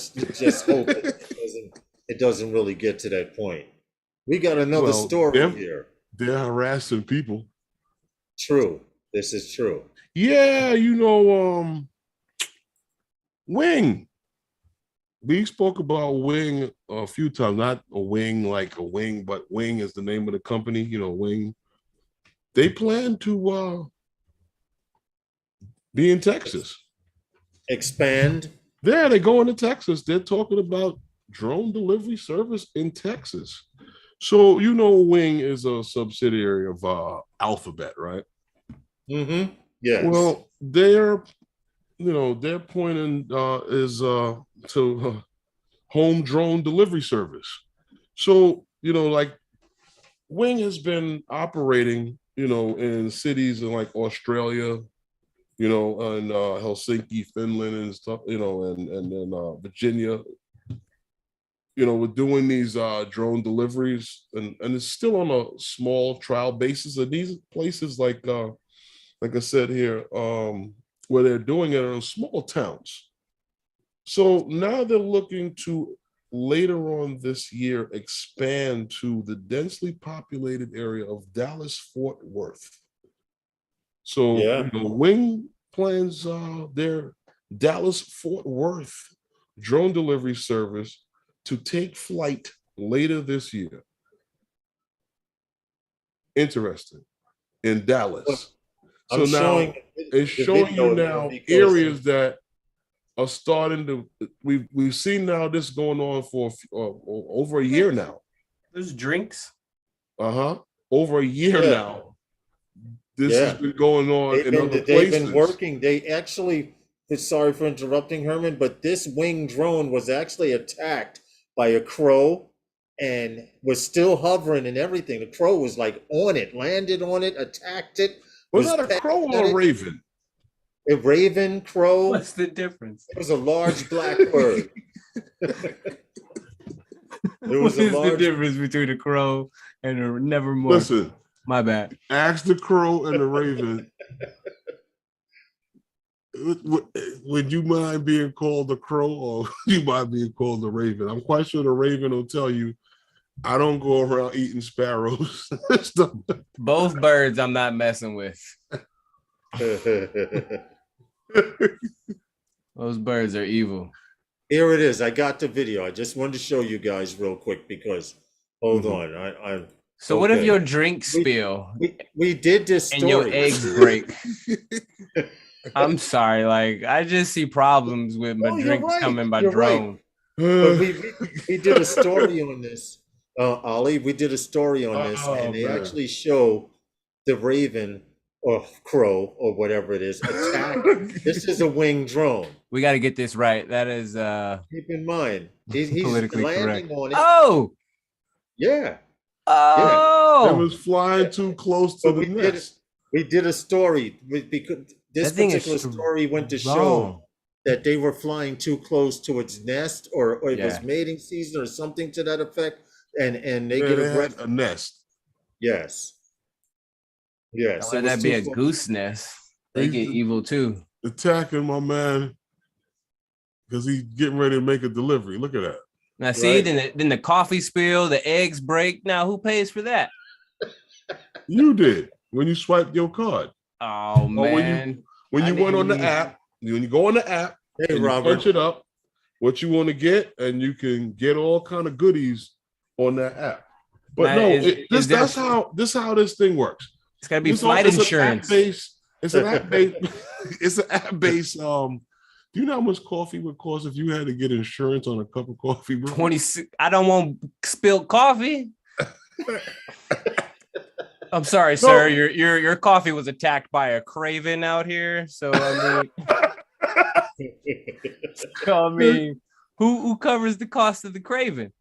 just hope it doesn't really get to that point. We got another story here. They're harassing people. True. This is true. Yeah, Wing. We spoke about Wing a few times. Not a wing like a wing, but Wing is the name of the company. Wing. They plan to be in Texas. Expand. Yeah, they're going to Texas. They're talking about drone delivery service in Texas. So, Wing is a subsidiary of Alphabet, right? Mm-hmm. Yes. Well, their pointing is to home drone delivery service. So, like Wing has been operating, in cities in like Australia, and Helsinki, Finland, and stuff, and then Virginia. We're doing these drone deliveries, and it's still on a small trial basis. And these places, like I said here, where they're doing it in small towns. So now they're looking to later on this year expand to the densely populated area of Dallas-Fort Worth. So Wing plans their Dallas-Fort Worth drone delivery service to take flight later this year. Interesting. In Dallas. So now it's showing you now areas that are starting to. We've seen now this going on for over a year now. There's drinks. Over a year now. This has been going on in other places. They've been working. They actually. Sorry for interrupting, Herman, but this Wing drone was actually attacked by a crow and was still hovering and everything. The crow was like on it, landed on it, attacked it. Was that a crow or a raven? A raven, crow. What's the difference? It was a large black bird. What is the difference between a crow and a nevermore? Listen, my bad. Ask the crow and the raven. Would you mind being called a crow, or you mind being called a raven? I'm quite sure the raven will tell you, I don't go around eating sparrows. Both birds I'm not messing with. Those birds are evil. Here it is. I got the video. I just wanted to show you guys real quick because hold on. So what if your drink spill? We did this story. And your eggs break. I'm sorry. Like, I just see problems with my drinks coming by drone. But we did a story on this. Ollie, we did a story on this, and they actually show the raven or crow or whatever it is attack. This is a wing drone. We got to get this right. That is keep in mind he's politically landing correct. on it. Oh, yeah. Oh, it was flying too close to the nest. We did a story because this particular story went to show that they were flying too close to its nest, or it was mating season or something to that effect. And they get a nest. Yes. Yes. Let that be a goose nest. They get evil too. Attacking my man because he's getting ready to make a delivery. Look at that. Now, see, then the coffee spill, the eggs break. Now, who pays for that? You did when you swiped your card. Oh, man. When you went on the app, when you go on the app, hey, and Robert, you punch it up, what you want to get, and you can get all kind of goodies on that app. But now, that's how this thing works. It's got to be flight insurance. It's an app based. It's an app based. Do you know how much coffee would cost if you had to get insurance on a cup of coffee, bro? 26. I don't want spilled coffee. I'm sorry, sir. Your coffee was attacked by a craven out here. So I mean, who covers the cost of the craven?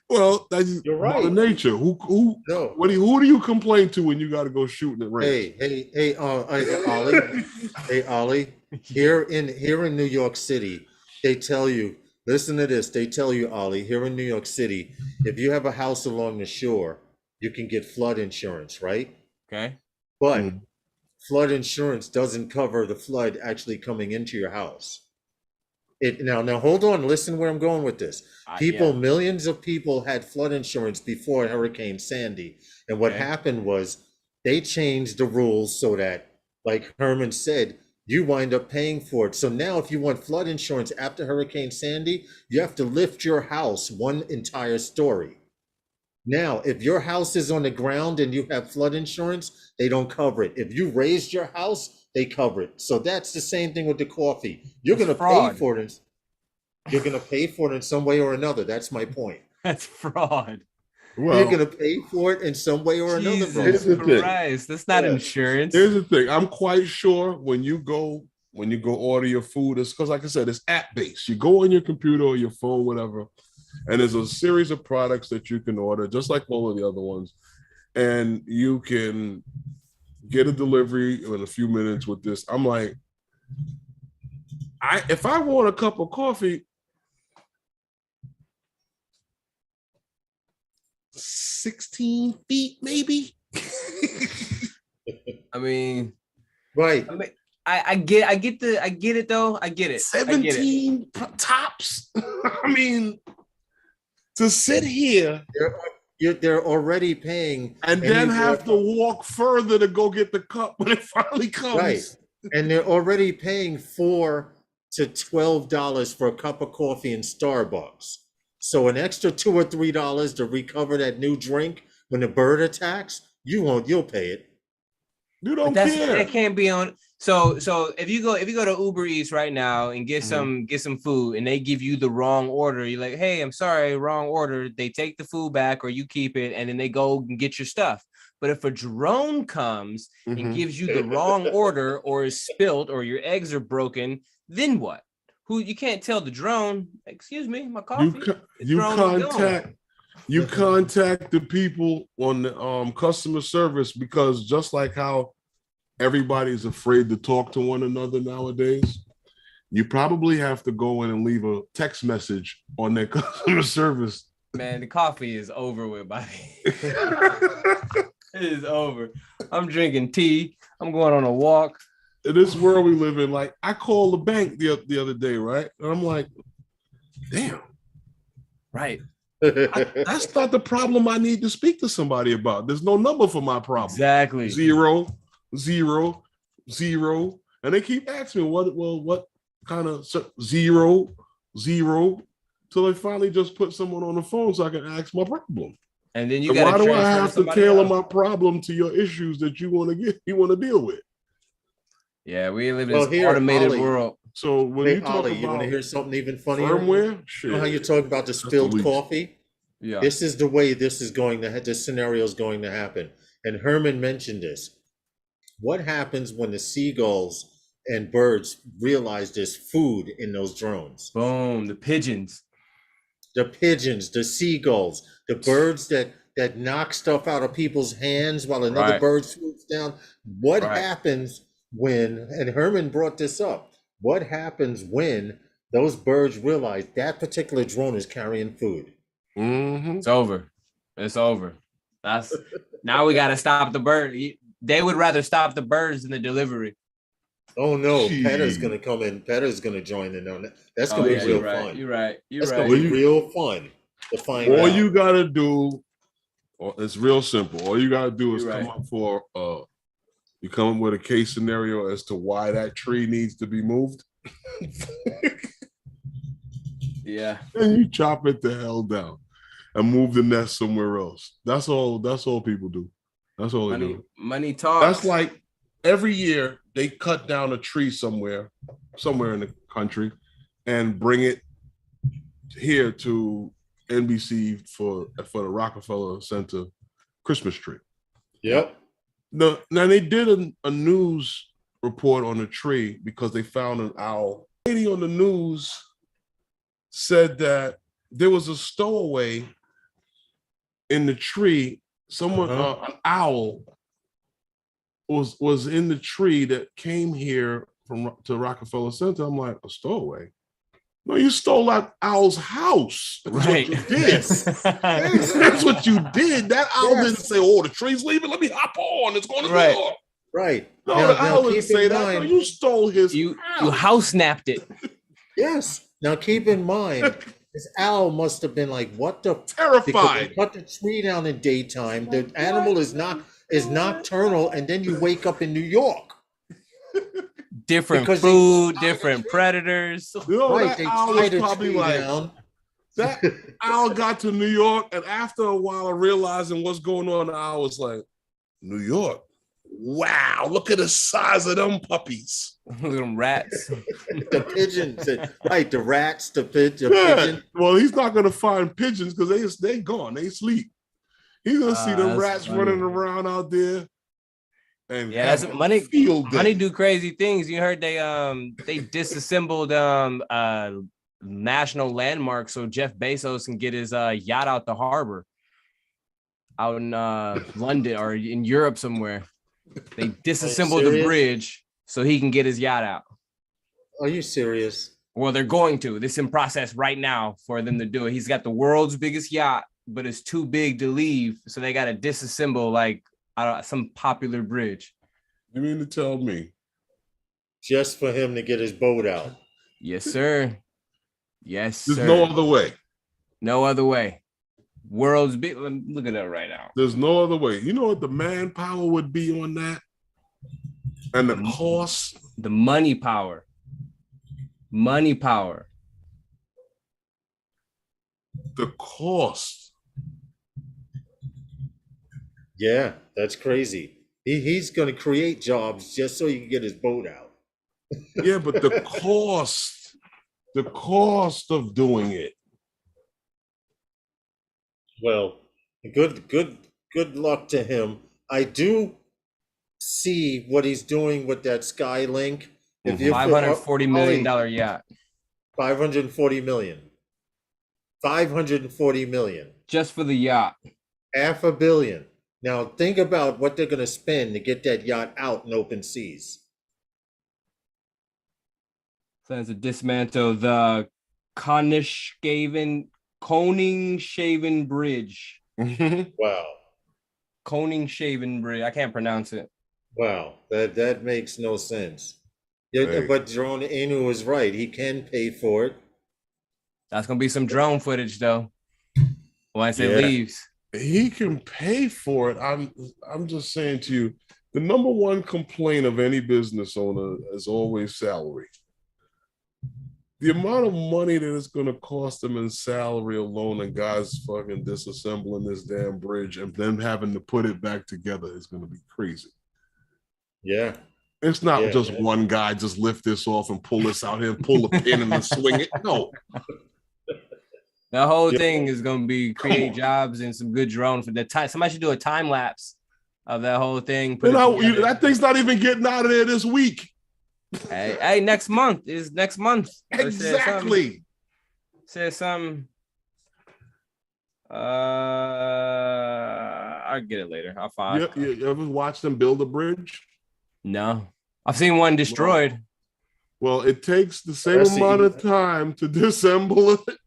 Well, that's you're right. Mother Nature. Who do you complain to when you got to go shooting at range? Hey, Ollie. Hey, Ollie. Here in New York City, they tell you. Listen to this. They tell you, Ollie. Here in New York City, if you have a house along the shore, you can get flood insurance, right? Okay. But flood insurance doesn't cover the flood actually coming into your house. Now hold on, listen where I'm going with this. Millions of people had flood insurance before Hurricane Sandy. And what happened was they changed the rules so that, like Herman said, you wind up paying for it. So now if you want flood insurance after Hurricane Sandy, you have to lift your house one entire story. Now, if your house is on the ground and you have flood insurance, they don't cover it. If you raised your house, they cover it. So that's the same thing with the coffee. You're going to pay for it. You're going to pay for it in some way or another. That's my point. That's fraud. Well, you're going to pay for it in some way or another. Jesus Christ, that's not insurance. Here's the thing. I'm quite sure when you go order your food, it's because, like I said, it's app based. You go on your computer or your phone, whatever, and there's a series of products that you can order, just like all of the other ones, and you can get a delivery in a few minutes with this. I'm like, if I want a cup of coffee, 16 feet, maybe. I mean, right. I mean, I get it though. I get it. 17 tops. I mean, to sit here, they're already paying, and then have to walk further to go get the cup when it finally comes. Right, and they're already paying $4 to $12 for a cup of coffee in Starbucks. So an extra $2 or $3 to recover that new drink when the bird attacks, you'll pay it. You don't care. It can't be on. So if you go to Uber Eats right now and get some food and they give you the wrong order, you're like, hey, I'm sorry, wrong order. They take the food back or you keep it, and then they go and get your stuff. But if a drone comes and gives you the wrong order or is spilt or your eggs are broken, then what? You can't tell the drone, excuse me, my coffee. You contact the people on the customer service, because just like how everybody's afraid to talk to one another nowadays, you probably have to go in and leave a text message on their customer service. Man, the coffee is over with, buddy. It is over. I'm drinking tea. I'm going on a walk. In this world we live in, like, I called the bank the other day, right? And I'm like, damn. Right. That's not the problem I need to speak to somebody about. There's no number for my problem. Exactly. 0, 0, 0. And they keep asking me, what kind of 0, 0, till they finally just put someone on the phone so I can ask my problem. And then you why do I have to tailor my problem to your issues that you want to deal with? Yeah, we live in this automated world. So when you talk about, you want to hear something even funnier? Firmware? You know how you talk about the spilled coffee? Yeah. This is the way this scenario is going to happen. And Herman mentioned this. What happens when the seagulls and birds realize there's food in those drones? Boom, the pigeons. The pigeons, the seagulls, the birds that knock stuff out of people's hands while another bird swoops down. What happens when, and Herman brought this up, what happens when those birds realize that particular drone is carrying food? It's over. It's over. Now we got to stop the bird. They would rather stop the birds than the delivery. Oh no, Petta's Gee. gonna come in. Petta's gonna join in on that. That's Oh gonna be yeah, real you're right. fun. You're right. You're That's right. gonna be real fun to find All out. you gotta do, it's real simple. All you gotta do is You're come right. up for you come up with a case scenario as to why that tree needs to be moved. Yeah. And you chop it the hell down and move the nest somewhere else. That's all people do. That's all they do. Money talks. That's like every year they cut down a tree somewhere in the country and bring it here to NBC for the Rockefeller Center Christmas tree. Yep. Now they did a news report on the tree because they found an owl. The lady on the news said that there was a stowaway in the tree. Someone, an owl, was in the tree that came here to Rockefeller Center. I'm like, a stowaway? No, you stole that owl's house. That's right. what you did. That's what you did. That owl didn't say, "Oh, the tree's leaving. Let me hop on. It's going to New York." Right. No, the owl didn't say that. No, you stole his house. You house snapped it. Yes. Now keep in mind, this owl must have been like, what the terrified. They cut the tree down in daytime. The animal is nocturnal, and then you wake up in New York. Different food, different predators. You know, right, that owl was probably like, down. That owl got to New York, and after a while of realizing what's going on, the owl was like, New York? Wow, look at the size of them puppies. Look at them rats. The pigeons, right, the rats, the pigeon. Well, he's not going to find pigeons because they gone, they sleep. He's going to see the rats running around out there. And yeah, that's money. Money do crazy things. You heard they disassembled national landmark so Jeff Bezos can get his yacht out the harbor out in London or in Europe somewhere. They disassembled the bridge so he can get his yacht out. Are you serious? Well, they're going to. This is in process right now for them to do it. He's got the world's biggest yacht, but it's too big to leave, so they got to disassemble like some popular bridge. You mean to tell me? Just for him to get his boat out. Yes, sir. Yes, sir. There's no other way. No other way. World's big. Look at that right now. There's no other way. You know what the manpower would be on that? And the cost? The money power. Money power. The cost. Yeah, that's crazy. He's going to create jobs just so he can get his boat out. Yeah, but the cost of doing it. Well, good luck to him. I do see what he's doing with that Skylink. If you $540 million yacht. 540 million. 540 million. Just for the yacht. $500 million. Now think about what they're going to spend to get that yacht out in open seas. Plans to dismantle the Koningshaven Bridge. Wow. Koningshaven Bridge. I can't pronounce it. Wow. That makes no sense. Yeah, hey. But Drone Inu is right. He can pay for it. That's going to be some drone footage, though. Once it leaves. He can pay for it. I'm just saying to you, the number one complaint of any business owner is always salary. The amount of money that it's going to cost them in salary alone, and guys fucking disassembling this damn bridge and then having to put it back together is going to be crazy. Yeah. It's not just one guy just lift this off and pull this out here, pull a pin and then swing it. No. The whole thing is going to be create jobs and some good drone for the time. Somebody should do a time lapse of that whole thing. That thing's not even getting out of there this week. Hey, next month is next month. Exactly. Says something. I'll get it later. I'll find. You ever watch them build a bridge? No, I've seen one destroyed. Well, it takes the same amount of time to disassemble it.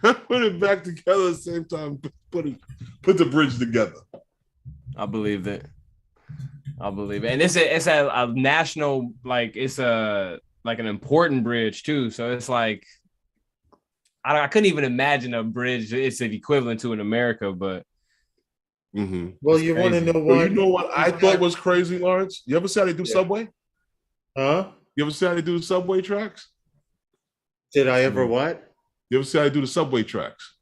Put it back together at the same time. Put the bridge together. I believe that. I'll believe it. And it's a national, like it's a like an important bridge too. So it's like I couldn't even imagine a bridge it's an equivalent to in America, but Well, it's you want to crazy. know Well, you what? know what I He's thought got, was crazy, Lawrence? You ever see how they do yeah. subway? Huh? You ever see how they do the subway tracks? Did I ever Mm. what? You ever see how they do the subway tracks?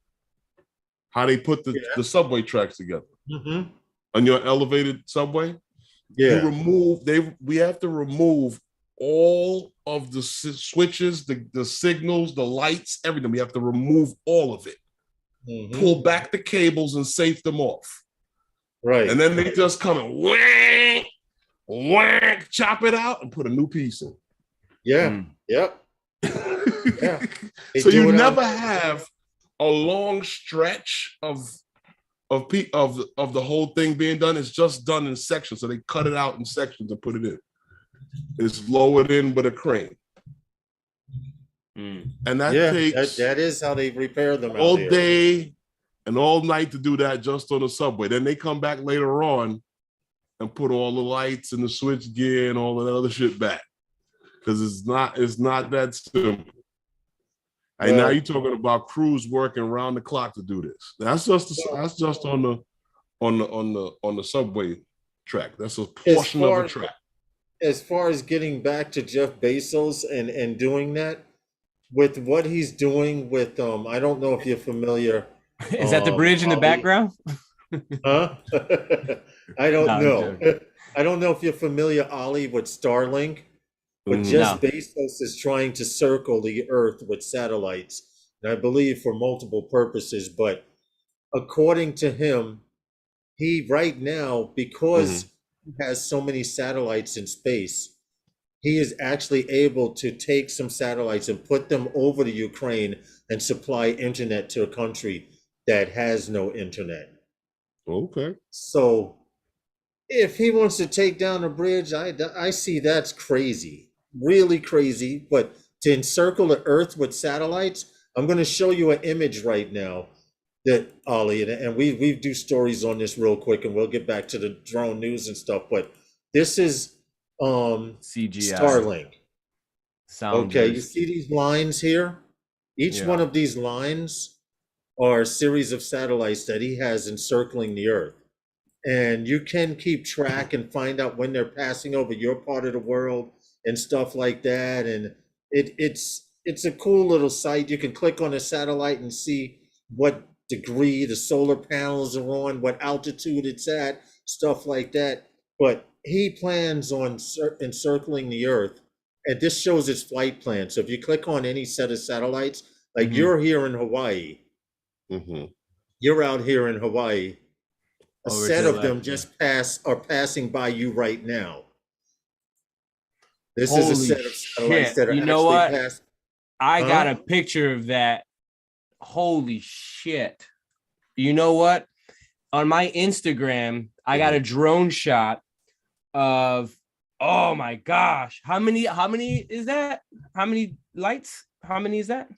How they put the subway tracks together Mm-hmm. on your elevated subway? You Yeah. remove we have to remove all of the switches, the signals, the lights, everything. We have to remove all of it. Pull back the cables and safe them off. Right. And then they just come and whack, whack, chop it out and put a new piece in. Yeah. Yep. Yeah. So you never have a long stretch of the whole thing being done. It's just done in sections. So they cut it out in sections and put it in. It's lowered in with a crane. And that takes that is how they repair them all out here. day and all night to do that just on the subway. Then they come back later on and put all the lights and the switch gear and all of that other shit back. Because it's not that simple. And now you're talking about crews working around the clock to do this. That's just on the subway track. That's a portion of the track. As far as getting back to Jeff Bezos and doing that, with what he's doing with I don't know if you're familiar. Is that the bridge in the background? Huh? I don't know. I don't know if you're familiar, Ollie, with Starlink. But Jeff Bezos is trying to circle the Earth with satellites, and I believe for multiple purposes. But according to him, he right now, because he has so many satellites in space, he is actually able to take some satellites and put them over to Ukraine and supply internet to a country that has no internet. Okay. So if he wants to take down a bridge, I see that's crazy. Really crazy. But to encircle the Earth with satellites, I'm going to show you an image right now that Ollie, and we do stories on this real quick, and we'll get back to the drone news and stuff. But this is CGI Starlink. Okay, you Sounders. see these lines here? Each one of these lines are a series of satellites that he has encircling the Earth. And you can keep track and find out when they're passing over your part of the world and stuff like that. And it's a cool little site. You can click on a satellite and see what degree the solar panels are on, what altitude it's at, stuff like that. But he plans on encircling the Earth, and this shows his flight plan. So if you click on any set of satellites, like you're here in Hawaii, you're out here in Hawaii. A set of them just are passing by you right now. This is a set of satellites that are actually passing. I got a picture of that. Holy shit. You know what? On my Instagram, I got a drone shot of, oh my gosh. How many is that? How many lights? How many is that?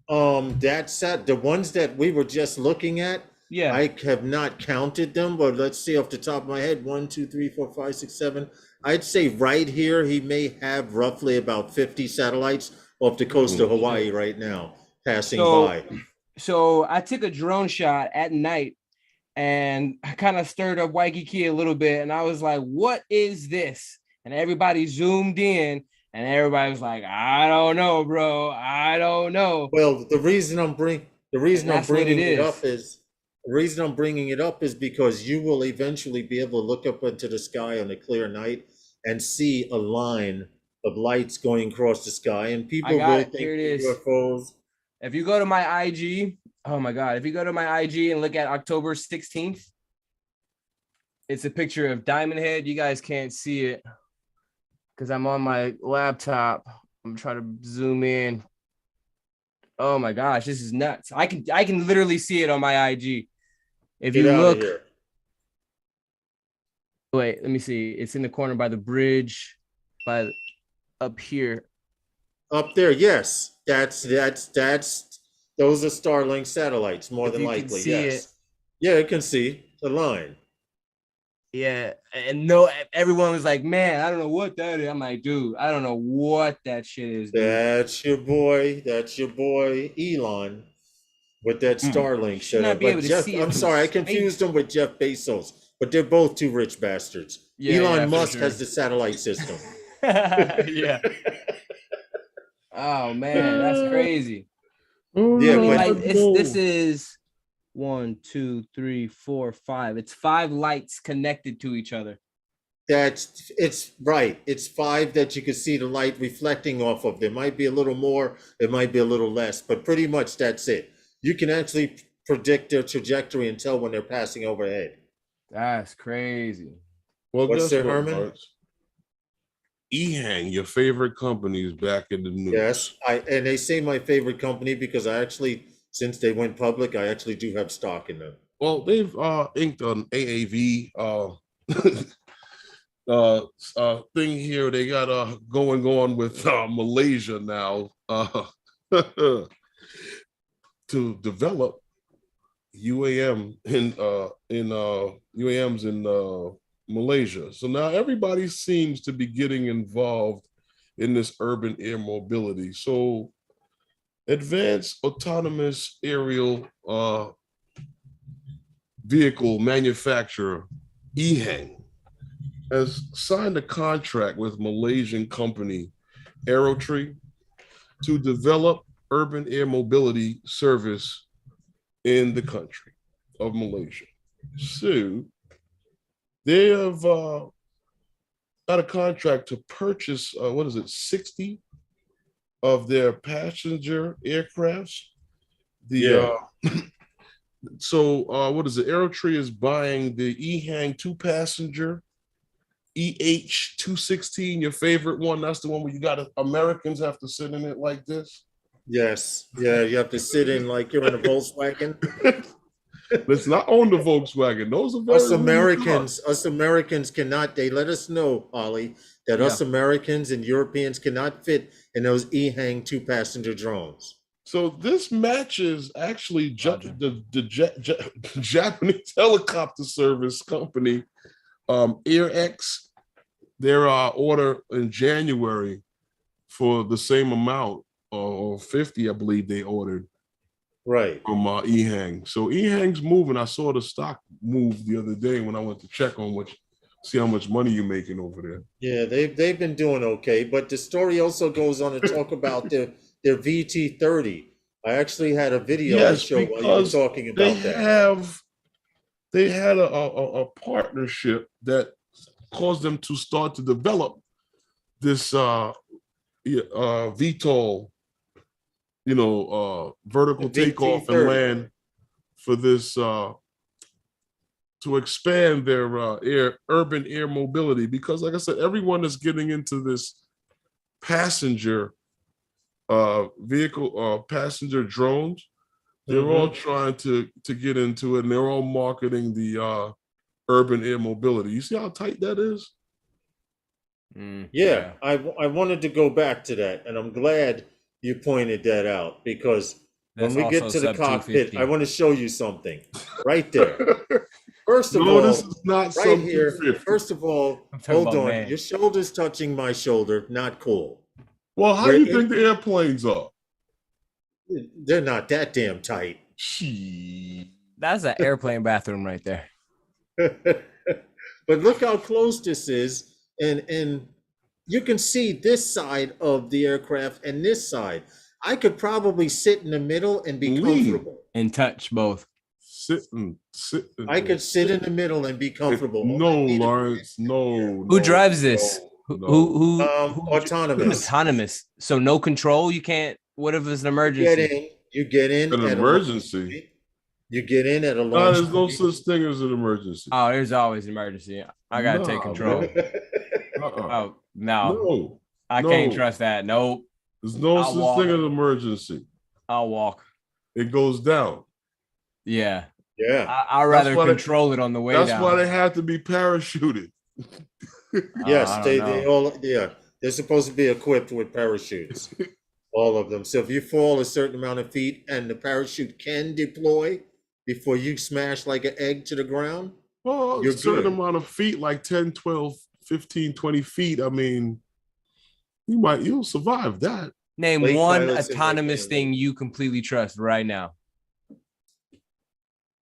That's the ones that we were just looking at. Yeah, I have not counted them, but let's see off the top of my head. 1, 2, 3, 4, 5, 6, 7. I'd say right here he may have roughly about 50 satellites off the coast of Hawaii right now passing by. So I took a drone shot at night and I kind of stirred up Waikiki a little bit, and I was like, "What is this?" And everybody zoomed in, and everybody was like, "I don't know, bro. I don't know." Well, the reason I'm bringing it up is because you will eventually be able to look up into the sky on a clear night and see a line of lights going across the sky, and people will think UFOs. If you go to my IG, oh my God, if you go to my IG and look at October 16th, it's a picture of Diamond Head. You guys can't see it because I'm on my laptop. I'm trying to zoom in. Oh my gosh, this is nuts. I can literally see it on my IG. If you look, wait, let me see. It's in the corner by the bridge, by up here. Up there, yes. That's those are Starlink satellites, more than likely. Yes. Yeah, you can see the line. Yeah, and no, everyone was like, "Man, I don't know what that is." I'm like, "Dude, I don't know what that shit is, dude." That's your boy. That's your boy Elon with that Mm. Starlink Should shit. not be But able to Jeff, see it I'm from sorry, I confused space. him with Jeff Bezos. But they're both two rich bastards. Yeah, yeah, Elon for Musk sure. has the satellite system. Yeah. Oh man, that's crazy. Yeah, How many but lights? This is 1, 2, 3, 4, 5. It's 5 lights connected to each other. it's right. It's 5 that you can see the light reflecting off of. There might be a little more, it might be a little less, but pretty much that's it. You can actually predict their trajectory and tell when they're passing overhead. That's crazy. Well, What's guess there, what, Herman? Lawrence? Ehang, your favorite company, is back in the Yes, news. and they say my favorite company because I actually, since they went public, I actually do have stock in them. Well, they've inked an AAV thing here. They got going on with Malaysia now to develop UAMs in Malaysia. So now everybody seems to be getting involved in this urban air mobility. So advanced autonomous aerial vehicle manufacturer Ehang has signed a contract with Malaysian company Aerotree to develop urban air mobility service in the country of Malaysia. So they have got a contract to purchase, 60 of their passenger aircrafts. Yeah. What is it? Aerotree is buying the Ehang 2-passenger EH216, your favorite one. That's the one where you got Americans have to sit in it like this. Yes. Yeah, you have to sit in like you're in a Volkswagen. Let's not own the Volkswagen. Those are very Us Americans cannot, they let us know, Ollie, that Yeah. us Americans and Europeans cannot fit in those Ehang 2-passenger drones. So this matches actually Roger. the Japanese helicopter service company, AirX. Their order in January for the same amount, or 50, I believe they ordered Right. from Ehang. So Ehang's moving. I saw the stock move the other day when I went to check on see how much money you're making over there. Yeah, they've been doing okay, but the story also goes on to talk about their VT30. I actually had a video I Yes, showed while you were because talking they about that. had a partnership that caused them to start to develop this VTOL, vertical The takeoff and VT30. land for this to expand their urban air mobility. Because, like I said, everyone is getting into this passenger vehicle, passenger drones. They're all trying to get into it, and they're all marketing the urban air mobility. You see how tight that is? Yeah, I wanted to go back to that, and I'm glad you pointed that out because That's when we get also to the sub cockpit, 250. I want to show you something right there. First of No, all, this is not right sub here. 250. First of all, I'm talking hold about on. man. Your shoulder's touching my shoulder. Not cool. Well, how do you think the airplanes are? They're not that damn tight. That's an airplane bathroom right there. But look how close this is, and you can see this side of the aircraft and this side. I could probably sit in the middle and be comfortable. And touch both. Sitting. I could sit in the middle and be comfortable. No, Lawrence. No. Who drives this? Who Autonomous. Autonomous. So no control. You can't. What if it's an You emergency? get in An at emergency. You get in at a No, launch. there's no such thing as an emergency. Oh, there's always an emergency. I gotta take control. Oh no, I can't trust that. Nope. There's no such thing as an emergency. I'll walk. It goes down. Yeah. I'd rather control it on the way down. That's why they have to be parachuted. Yes, they all, they're supposed to be equipped with parachutes. All of them. So if you fall a certain amount of feet and the parachute can deploy before you smash like an egg to the ground, Well, a You're certain good. amount of feet, like 10, 12, 15, 20 feet. I mean, you'll survive that. Name Lake one pilots in my autonomous family. thing you completely trust right now.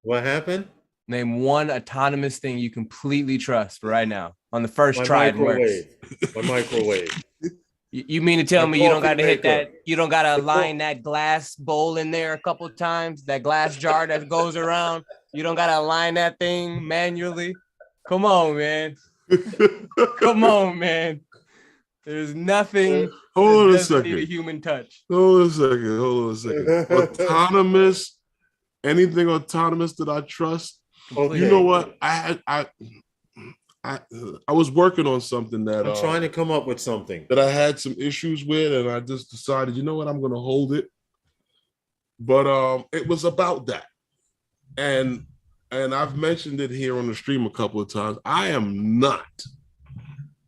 What happened? Name one autonomous thing you completely trust right now on the first My try it works. microwave. My microwave. You mean to tell My me you don't got coffee to hit maker. that? You don't got to The line that glass bowl in there a couple of times, that glass jar that goes around. You don't got to line that thing manually. Come on, man. Come on, man. There's nothing Hold on that a doesn't need a second. human touch. Hold on a second. Hold on a second. Autonomous, anything autonomous that I trust. Completely. You know what? I was working on something that I'm trying to come up with something. that I had some issues with, and I just decided, you know what, I'm gonna hold it. But it was about that. And I've mentioned it here on the stream a couple of times. I am not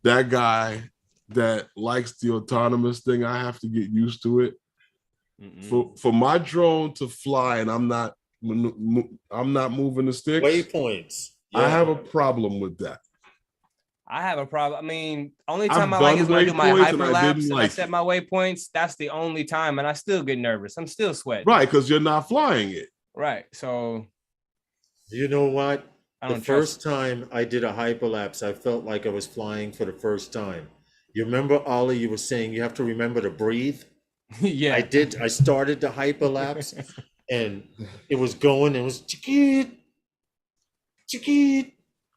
that guy that likes the autonomous thing. I have to get used to it. For my drone to fly and I'm not moving the sticks. Waypoints. Yeah. I have a problem with that. I have a problem. I mean, only time I've I like is when I do my done waypoints and I hyperlapse didn't and I like set it. my waypoints. That's the only time, and I still get nervous. I'm still sweating. Right, because you're not flying it. Right. So You know what? I The don't first time I did a hyperlapse, I felt like I was flying for the first time. You remember, Ollie, you were saying you have to remember to breathe? Yeah. I did. I started the hyperlapse and it was going, it was chiquit,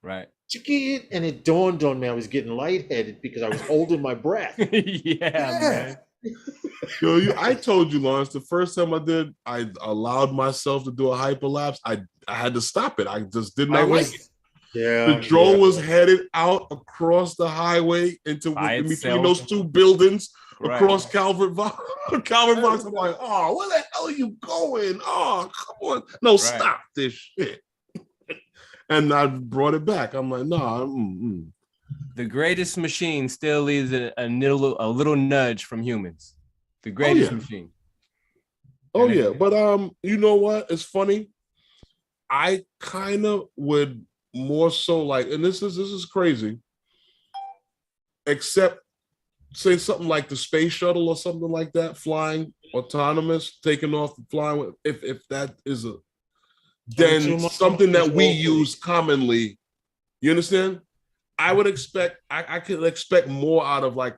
Right. chiquit, and it dawned on me I was getting lightheaded because I was holding my breath. Yeah, man. Yo, I told you, Lawrence, the first time I allowed myself to do a hyperlapse. I had to stop it. I just did not like it. Yeah. The drone was headed out across the highway in between those two buildings across Calvert Vaux. I'm like, oh, where the hell are you going? Oh, come on. No, stop this shit. And I brought it back. I'm like, no. The greatest machine still leaves a little nudge from humans. The greatest machine. Oh, yeah. But you know what? It's funny. I kind of would more so like, and this is crazy, except say something like the space shuttle or something like that, flying autonomous, taking off and flying with, if that is then something that we use commonly. You understand? I would expect, I could expect more out of like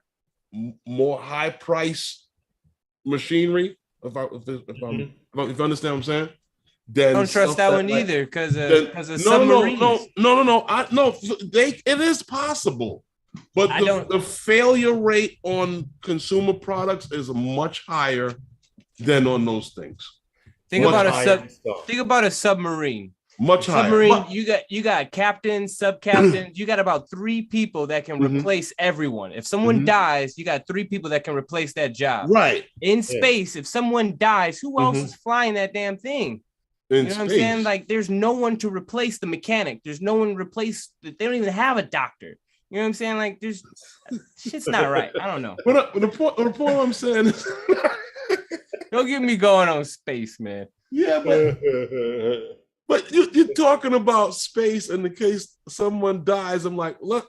more high price machinery. If you understand what I'm saying? I don't trust that one either because of submarines. No. It is possible, but the failure rate on consumer products is much higher than on those things. Think about a submarine. Much higher. Submarine, you got captains, sub-captains. You got about 3 people that can replace everyone. If someone dies, you got 3 people that can replace that job. Right. In space, if someone dies, who else is flying that damn thing? You know what I'm saying? Like, there's no one to replace the mechanic. There's no one to replace. They don't even have a doctor. You know what I'm saying? Like, there's shit's not right. I don't know. But the point I'm saying is, don't get me going on space, man. Yeah, but you're talking about space in the case someone dies. I'm like, look,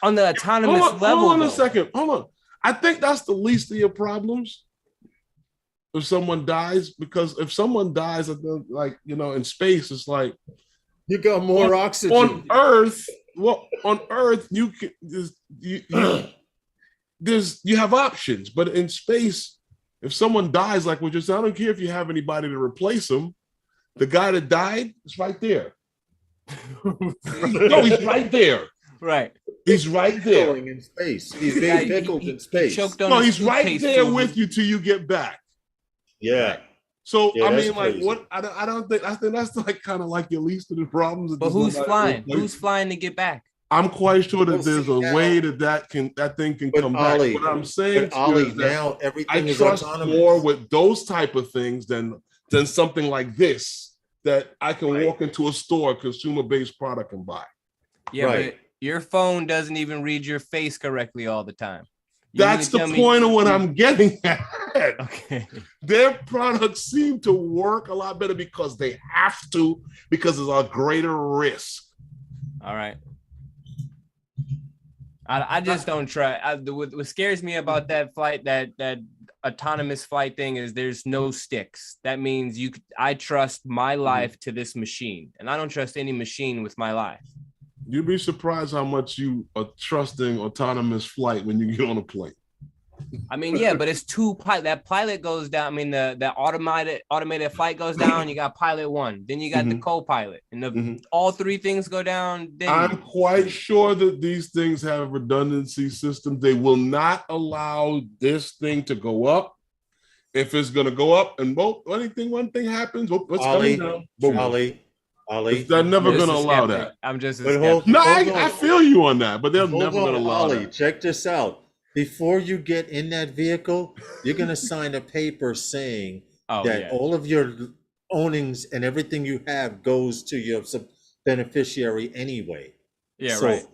on the autonomous level. Hold on a second. Hold on. I think that's the least of your problems. If someone dies, because if someone dies, like, you know, in space, it's like you got more oxygen. On Earth, you can you have options, but in space, if someone dies, like what you're saying, I don't care if you have anybody to replace them. The guy that died is right there. No, he's right there. Right. He's right there. In space. He's being pickled in space. No, he's right there with you till you get back. Yeah. So I mean, like, crazy. What? I think that's like kind of like your least of the problems. But who's flying? Who's flying to get back? I'm quite sure that there's a way that thing can come back. What I'm saying, Ollie, now everything is autonomous. More with those type of things than something like this that I can walk into a store, consumer-based product, and buy. Yeah, but your phone doesn't even read your face correctly all the time. That's the point of what I'm getting at. Okay. Their products seem to work a lot better because they have to, because it's a greater risk. All right. I just don't try. What scares me about that flight, that autonomous flight thing, is there's no sticks. That means I trust my life to this machine, and I don't trust any machine with my life. You'd be surprised how much you are trusting autonomous flight when you get on a plane. I mean, yeah, but it's two pilot. That pilot goes down. I mean, the automated flight goes down. You got pilot one, then you got the co-pilot, and all three things go down. Then I'm quite sure that these things have redundancy systems. They will not allow this thing to go up. If it's going to go up, and one thing happens, it's coming down. Ali, they're never going to allow that. I'm just I feel you on that, but they're never going to allow that. Check this out. Before you get in that vehicle, you're going to sign a paper saying that all of your ownings and everything you have goes to your beneficiary anyway. Yeah, so, right.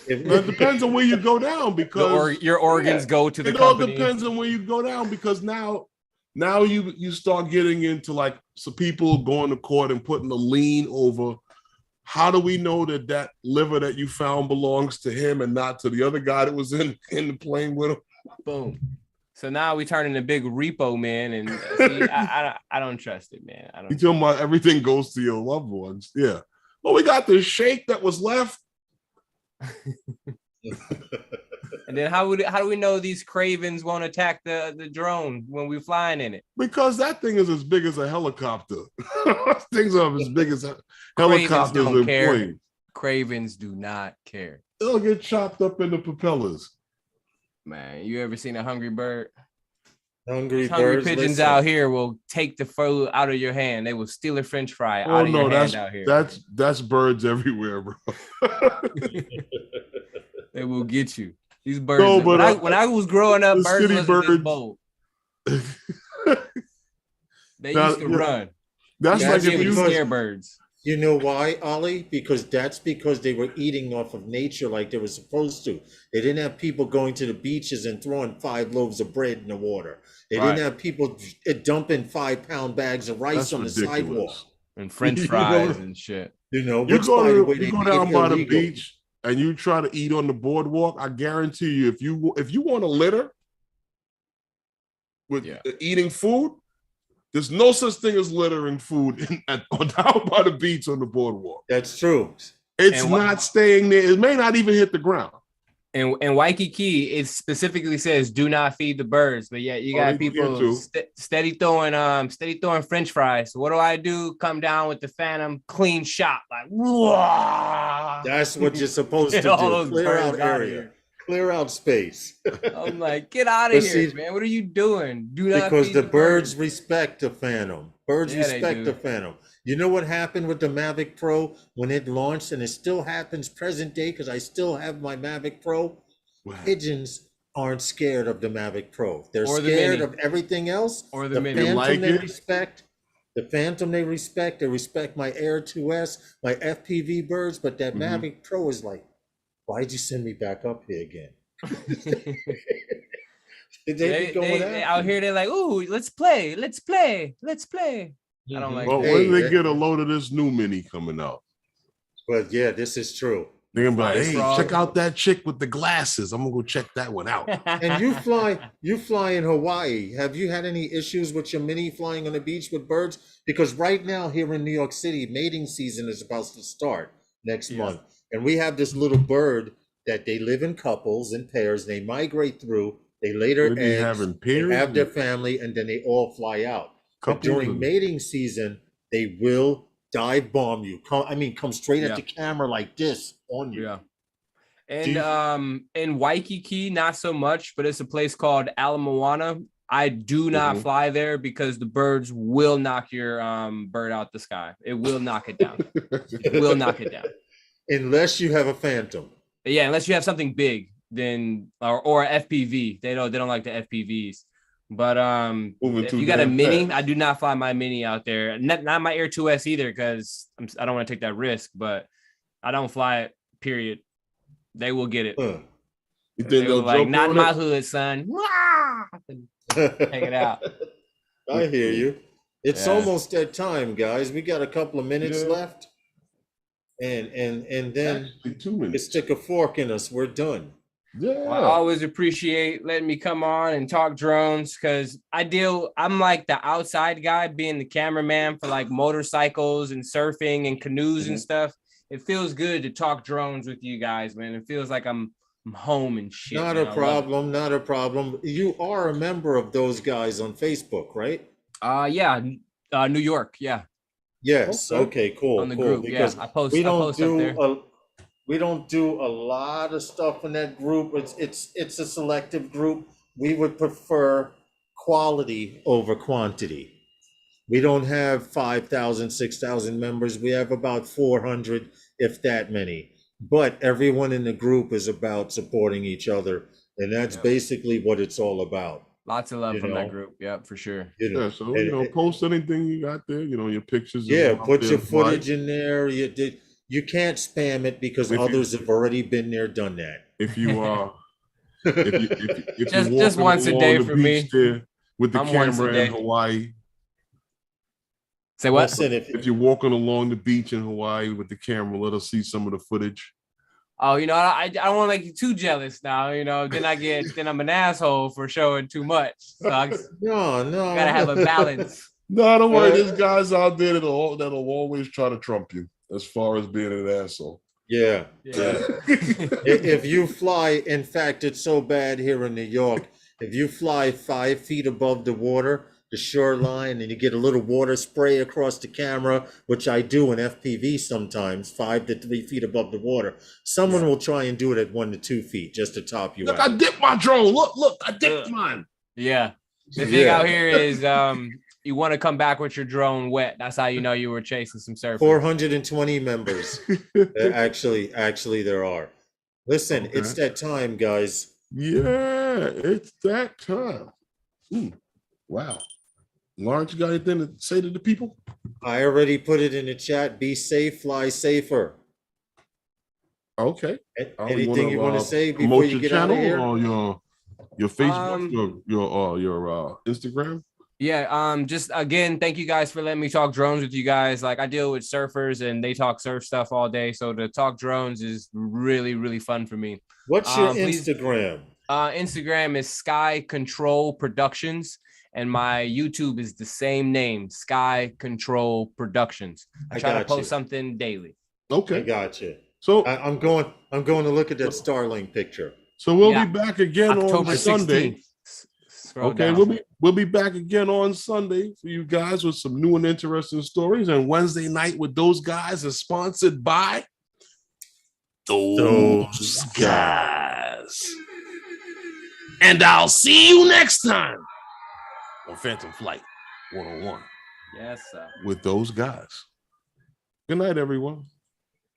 It depends on where you go down, because your organs go to the company. It all depends on where you go down, because now you start getting into like some people going to court and putting a lien over. How do we know that liver that you found belongs to him and not to the other guy that was in the plane with him? Boom. So now we turn into big repo man, and see, I don't trust it, man. You talking about everything goes to your loved ones? Yeah. Well, we got the shake that was left. And then how do we know these cravens won't attack the drone when we're flying in it? Because that thing is as big as a helicopter. Things are as big as helicopters and planes. Cravens do not care. They'll get chopped up in the propellers. Man, you ever seen a hungry bird? Hungry pigeons out here will take the food out of your hand. They will steal a French fry out of your hand out here. That's birds everywhere, bro. They will get you. These birds. No, but when I was growing up, birds wasn't this bold. They used to run. That's like if you scare birds. You know why, Ali? Because they were eating off of nature like they were supposed to. They didn't have people going to the beaches and throwing 5 loaves of bread in the water. They didn't have people dumping 5-pound bags of rice on the sidewalk. And French fries and shit. You know, you go down by the beach and you try to eat on the boardwalk, I guarantee you, if you want to litter with eating food, there's no such thing as littering food down by the beach on the boardwalk. That's true. It's not staying there. It may not even hit the ground. And Waikiki, it specifically says do not feed the birds, but yeah, you got people steady throwing French fries. So what do I do? Come down with the Phantom, clean shot, like whoa. That's what you're supposed to do. Clear out area, clear out space. I'm like, get out of here, man! What are you doing? Do not because the birds respect the Phantom. Birds respect the Phantom. You know what happened with the Mavic Pro when it launched, and it still happens present day because I still have my Mavic Pro? Wow. Pigeons aren't scared of the Mavic Pro. They're scared of everything else. Or the Phantom they respect. The Phantom they respect. They respect my Air 2S, my FPV birds, but that Mavic Pro is like, why'd you send me back up here again? They out here, they're like, ooh, let's play. I don't like that. When they get a load of this new Mini coming out? But yeah, this is true. They're gonna be like, hey, check out that chick with the glasses. I'm gonna go check that one out. And you fly in Hawaii. Have you had any issues with your Mini flying on the beach with birds? Because right now here in New York City, mating season is about to start next month. And we have this little bird that they live in couples and pairs. They migrate through, they lay their eggs, they have their family, and then they all fly out. But during mating season, they will dive bomb you. Come straight at the camera like this on you. Yeah. And in Waikiki, not so much, but it's a place called Ala Moana. I do not fly there because the birds will knock your bird out the sky. It will knock it down. It will knock it down. Unless you have a Phantom. Yeah, unless you have something big, then or FPV. They don't like the FPVs. But if you got a Mini, I do not fly my Mini out there. Not my Air 2S either, because I don't want to take that risk. But I don't fly it. Period. They will get it. You think they'll like, not in my hood, son. Take it out. I hear you. It's almost that time, guys. We got a couple of minutes left. and then Actually, 2 you minutes. stick a fork in us. We're done. Yeah. Well, I always appreciate letting me come on and talk drones because I'm like the outside guy being the cameraman for like motorcycles and surfing and canoes and stuff. It feels good to talk drones with you guys, man. It feels like I'm home and shit. Not Man. a problem. Not a problem. You are a member of those guys on Facebook, right? Yeah, New York, yeah, Yes. Okay. Okay. Cool. on the Cool. group. Yeah, Because I post up there. we don't do a lot of stuff in that group. It's a selective group. We would prefer quality over quantity. We don't have 5,000, 6,000 members. We have about 400, if that many. But everyone in the group is about supporting each other, and that's Yep. basically what it's all about. Lots of love You from that know? group. Yep, for sure. Yeah, so post anything you got there, your pictures. Yeah, out put there your is live. footage in there. You can't spam it because If you- others have already been there, done that. If you if Just you're walking once a along day the for beach me. there with the I'm once a camera day. in Hawaii, Say what? Listen, if you're walking along the beach in Hawaii with the camera, let us see some of the footage. Oh, I don't want to make you too jealous now. Then I'm an asshole for showing too much. So I no, gotta have a balance. No, don't worry. There's guys out there that'll always try to trump you as far as being an asshole. Yeah. Yeah. If you fly, in fact, it's so bad here in New York. If you fly 5 feet above the water, the shoreline, and you get a little water spray across the camera, which I do in FPV sometimes, 5 to 3 feet above the water, someone will try and do it at 1 to 2 feet just to top you Look, out. I dipped my drone. Look, I dipped mine. Yeah. The thing out here is you want to come back with your drone wet. That's how you know you were chasing some surfers. 420 members. Actually, there are. Listen, Okay. it's that time, guys. Yeah, it's that time. Wow. Lawrence, you got anything to say to the people? I already put it in the chat. Be safe, fly safer. Okay. Anything you want to say before you get out of here? Or your Facebook, your Instagram? Yeah, just again, thank you guys for letting me talk drones with you guys. Like I deal with surfers and they talk surf stuff all day. So to talk drones is really, really fun for me. What's your Instagram? Instagram is Sky Control Productions. And my YouTube is the same name, Sky Control Productions. I try to post something daily. Okay. I got you. So I'm going to look at that Starlink picture. So we'll be back again October on Sunday. 16th. Okay, we'll be back again on Sunday for you guys with some new and interesting stories. And Wednesday night with those guys is sponsored by those guys. And I'll see you next time on Phantom Flight 101. Yes, sir. With those guys. Good night, everyone.